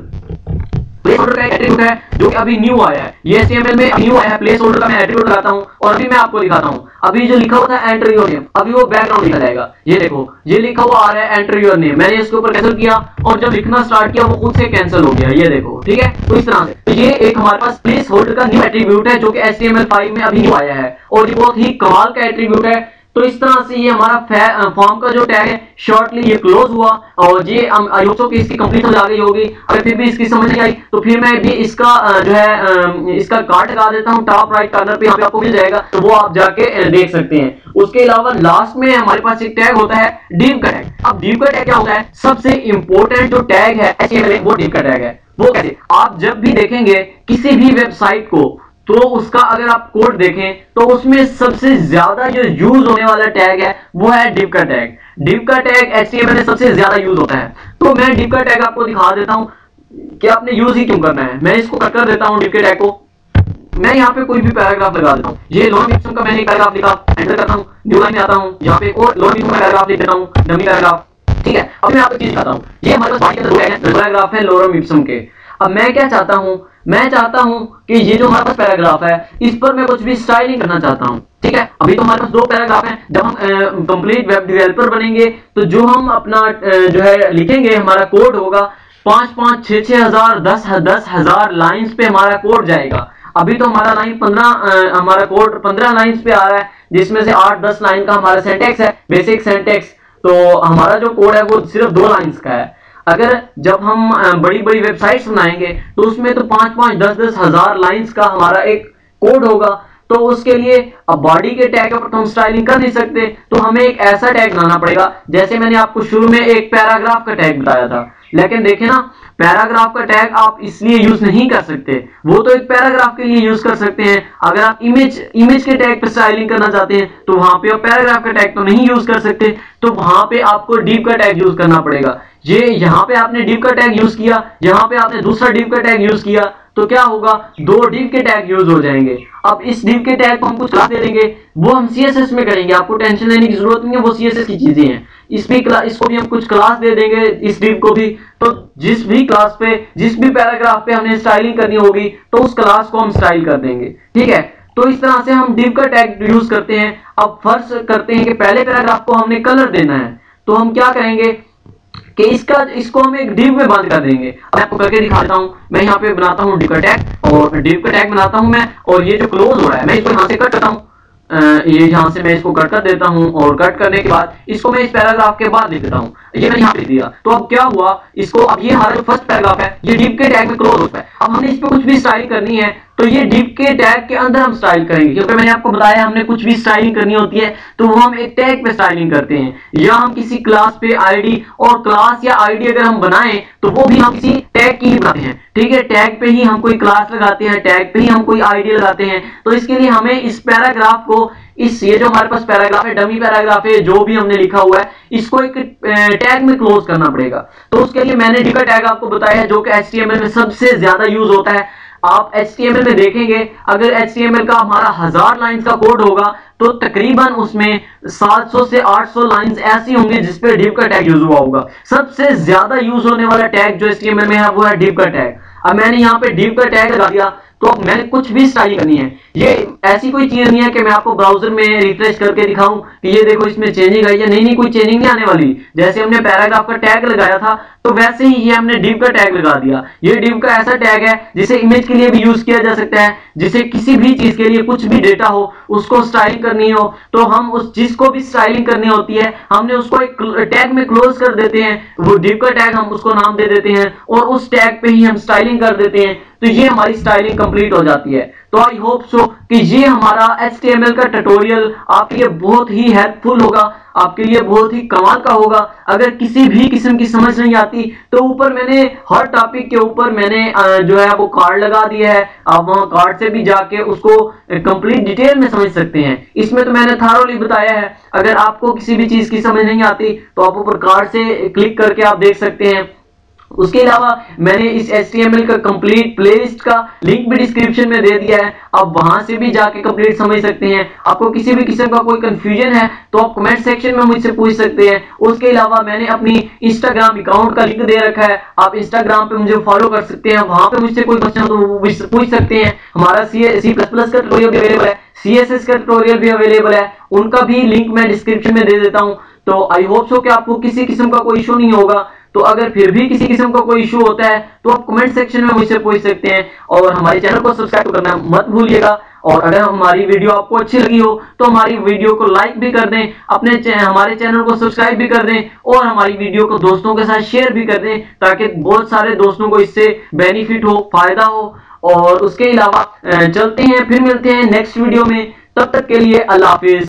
प्लेस होल्डर का एक एट्रीब्यूट है जो कि अभी न्यू आया है, ये HTML में न्यू आया है। प्लेस होल्डर का मैं एट्रीब्यूट लगाता हूं और अभी मैं आपको दिखाता हूं। अभी जो लिखा हुआ था एंटर योर नेम, अभी वो बैकग्राउंड लिखा जाएगा। ये देखो ये लिखा हुआ आ रहा है एंटर योर नेम, मैंने इसके ऊपर कैंसिल किया और जब लिखना स्टार्ट किया वो खुद से कैंसिल हो गया। ये देखो, ठीक है। तो इस तरह से तो ये एक हमारे पास प्लेस होल्डर का न्यू एट्रीब्यूट है जो कि HTML5 में अभी न्यू आया है और ये बहुत ही कमाल का एट्रीब्यूट है। तो इस तरह से ये हमारा फॉर्म का जो टैग है शॉर्टली ये क्लोज हुआ और ये आई होप सो कि इसकी कंप्लीट हो गई होगी। अगर फिर भी इसकी समझ नहीं आई तो फिर मैं भी इसका जो है इसका कार्ड लगा देता हूँ टॉप राइट कॉर्नर पे, यहाँ पे आपको मिल जाएगा, तो वो आप जाके देख सकते हैं। उसके अलावा लास्ट में हमारे पास एक टैग होता है डिव का टैग। अब डिव का टैग क्या होता है, सबसे इंपॉर्टेंट जो टैग है HTML वो डिव का टैग है। वो कैसे, आप जब भी देखेंगे किसी भी वेबसाइट को तो उसका अगर आप कोड देखें तो उसमें सबसे ज्यादा जो यूज होने वाला टैग है वो है डिव का टैग। डिव का टैग HTML में सबसे ज्यादा यूज होता है। तो मैं डिव का टैग आपको दिखा देता हूं कि आपने यूज ही क्यों करना है। मैं इसको कट कर देता हूं डिव के टैग को, मैं यहाँ पे कोई भी पैराग्राफ लगा देता हूं। ये लोन मिक्सम का मैंने एक पैराग्राफ लिखा, एंटर करता हूं, न्यू लाइन में आता हूं, यहाँ पे और लोन मिक्सम का पैराग्राफ लिख देता हूं, डमी पैराग्राफ। ठीक है, अब मैं आपको चीज दिखाता हूं। ये हमारे पास बाकी के पैराग्राफ है लोरम इप्सम के। अब मैं क्या चाहता हूं, मैं चाहता हूं कि ये जो हमारे पास पैराग्राफ है इस पर मैं कुछ भी स्टाइलिंग करना चाहता हूं। ठीक है, अभी तो हमारे पास दो पैराग्राफ हैं। जब हम कंप्लीट वेब डेवलपर बनेंगे तो जो हम अपना जो है लिखेंगे, हमारा कोड होगा 5,500, 6,000, 10,000 लाइंस पे हमारा कोड जाएगा। अभी तो हमारा लाइन 15 हमारा कोड 15 लाइंस पे आ रहा है, जिसमें से 8-10 लाइन का हमारा सिंटैक्स है, बेसिक सिंटैक्स। तो हमारा जो कोड है वो सिर्फ 2 लाइंस का है। अगर जब हम बड़ी बड़ी वेबसाइट्स बनाएंगे तो उसमें तो 5,500, 10,000 लाइंस का हमारा एक कोड होगा। तो उसके लिए अब बॉडी के टैग पर तो हम स्टाइलिंग कर नहीं सकते, तो हमें एक ऐसा टैग बनाना पड़ेगा। जैसे मैंने आपको शुरू में एक पैराग्राफ का टैग बताया था, लेकिन देखे ना पैराग्राफ का टैग आप इसलिए यूज नहीं कर सकते, वो तो एक पैराग्राफ के लिए यूज कर सकते हैं। अगर आप इमेज के टैग पे स्टाइलिंग करना चाहते हैं तो वहां पे आप पैराग्राफ का टैग तो नहीं यूज कर सकते, तो वहां पे आपको डिव का टैग यूज करना पड़ेगा। ये यहाँ पे आपने डिव का टैग यूज किया, यहाँ पे आपने दूसरा डिव का टैग यूज किया, तो क्या होगा, 2 डिव के टैग यूज हो जाएंगे। अब इस डिव के टैग को हम कुछ क्लास दे देंगे, वो हम CSS में करेंगे, आपको टेंशन लेने की जरूरत नहीं है, वो CSS की चीजें हैं। इसको भी हम कुछ क्लास दे देंगे, इस डिव को भी। तो जिस भी क्लास पे, जिस भी पैराग्राफ पे हमने स्टाइलिंग करनी होगी तो उस क्लास को हम स्टाइल कर देंगे। ठीक है, तो इस तरह से हम डिव का टैग यूज करते हैं। अब फर्ज करते हैं कि पहले पैराग्राफ को हमने कलर देना है, तो हम क्या करेंगे कि इसको हम एक डिव में बंद कर देंगे। अब मैं आपको करके दिखा देता हूं। मैं यहाँ पे बनाता हूँ डिव का टैग, और डिव का टैग बनाता हूं मैं, और ये जो क्लोज हो रहा है मैं इसको यहाँ से कट करता हूँ। ये यहाँ से मैं इसको कट कर देता हूँ, और कट करने के बाद इसको मैं इस पैराग्राफ के बाद लिख देता हूँ। ये मैंने यहाँ पे लिख दिया। तो अब क्या हुआ, इसको अब ये हमारा जो फर्स्ट पैराग्राफ है ये डिव के टैग में क्लोज होता है। अब हमने इस पे कुछ भी स्टाइलिंग करनी है तो ये div के टैग के अंदर हम स्टाइल करेंगे, क्योंकि मैंने आपको बताया हमने कुछ भी स्टाइलिंग करनी होती है तो वो हम एक टैग पे स्टाइलिंग करते हैं, या हम किसी क्लास पे आईडी, और क्लास या आईडी अगर हम बनाएं तो वो भी हम किसी टैग की ही बनाते हैं, ठीक है। टैग पे ही हम कोई क्लास लगाते हैं, टैग पे ही हम कोई आईडी लगाते हैं। तो इसके लिए हमें इस पैराग्राफ को, ये जो हमारे पास पैराग्राफ है, डमी पैराग्राफ है, जो भी हमने लिखा हुआ है, इसको एक टैग में क्लोज करना पड़ेगा। तो उसके लिए मैंने div का टैग आपको बताया है, जो कि HTML में सबसे ज्यादा यूज होता है। आप HTML में देखेंगे, अगर HTML का हमारा 1000 लाइंस का कोड होगा तो तकरीबन उसमें 700 से 800 लाइंस ऐसी होंगी जिसपे div का टैग यूज हुआ होगा। सबसे ज्यादा यूज होने वाला टैग जो HTML में है वो है div का टैग। अब मैंने यहाँ पे div का टैग लगा दिया, तो अब मैंने कुछ भी स्टाइलिंग करनी है। ये ऐसी कोई चीज नहीं है कि मैं आपको ब्राउजर में रिफ्रेश करके दिखाऊं कि ये देखो इसमें चेंजिंग आई है, नहीं, कोई चेंजिंग नहीं आने वाली। जैसे हमने पैराग्राफ का टैग लगाया था तो वैसे ही ये हमने div का टैग लगा दिया। ये div का ऐसा टैग है जिसे इमेज के लिए भी यूज किया जा सकता है, जिसे किसी भी चीज के लिए कुछ भी डेटा हो उसको स्टाइलिंग करनी हो तो हम उस चीज को भी स्टाइलिंग करनी होती है, हमने उसको एक टैग में क्लोज कर देते हैं, वो div का टैग हम उसको नाम दे देते हैं और उस टैग पे ही हम स्टाइलिंग कर देते हैं, तो ये हमारी स्टाइलिंग कंप्लीट हो जाती है। तो आई होप सो कि ये हमारा HTML का ट्यूटोरियल आपके लिए बहुत ही हेल्पफुल होगा, आपके लिए बहुत ही कमाल का होगा। अगर किसी भी किस्म की समझ नहीं आती तो ऊपर मैंने हर टॉपिक के ऊपर मैंने जो है वो कार्ड लगा दिया है, आप वहां कार्ड से भी जाके उसको कंप्लीट डिटेल में समझ सकते हैं। इसमें तो मैंने थारोली बताया है। अगर आपको किसी भी चीज की समझ नहीं आती तो आप ऊपर कार्ड से क्लिक करके आप देख सकते हैं। उसके अलावा मैंने इस HTML का कंप्लीट प्लेलिस्ट का लिंक भी डिस्क्रिप्शन में दे दिया है, आप वहां से भी जाके कंप्लीट समझ सकते हैं। आपको किसी भी किस्म का कोई कंफ्यूजन है तो आप कमेंट सेक्शन में मुझसे पूछ सकते हैं। उसके अलावा मैंने अपनी इंस्टाग्राम अकाउंट का लिंक दे रखा है, आप इंस्टाग्राम पे मुझे फॉलो कर सकते हैं, वहां पे मुझसे कोई क्वेश्चन तो पूछ सकते हैं। हमारा C++ का ट्यूटोरियल भी अवेलेबल है, CSS का ट्यूटोरियल भी अवेलेबल है, उनका भी लिंक मैं डिस्क्रिप्शन में दे देता हूं। तो आई होप सो कि आपको किसी किस्म का कोई इशू नहीं होगा। तो अगर फिर भी किसी किस्म का कोई इशू होता है तो आप कमेंट सेक्शन में मुझसे पूछ सकते हैं, और हमारे चैनल को सब्सक्राइब करना मत भूलिएगा। और अगर हमारी वीडियो आपको अच्छी लगी हो तो हमारी वीडियो को लाइक भी कर दें, हमारे चैनल को सब्सक्राइब भी कर दें, और हमारी वीडियो को दोस्तों के साथ शेयर भी कर दें, ताकि बहुत सारे दोस्तों को इससे बेनिफिट हो, फायदा हो। और उसके अलावा चलते हैं, फिर मिलते हैं नेक्स्ट वीडियो में, तब तक के लिए अल्लाह हाफिज।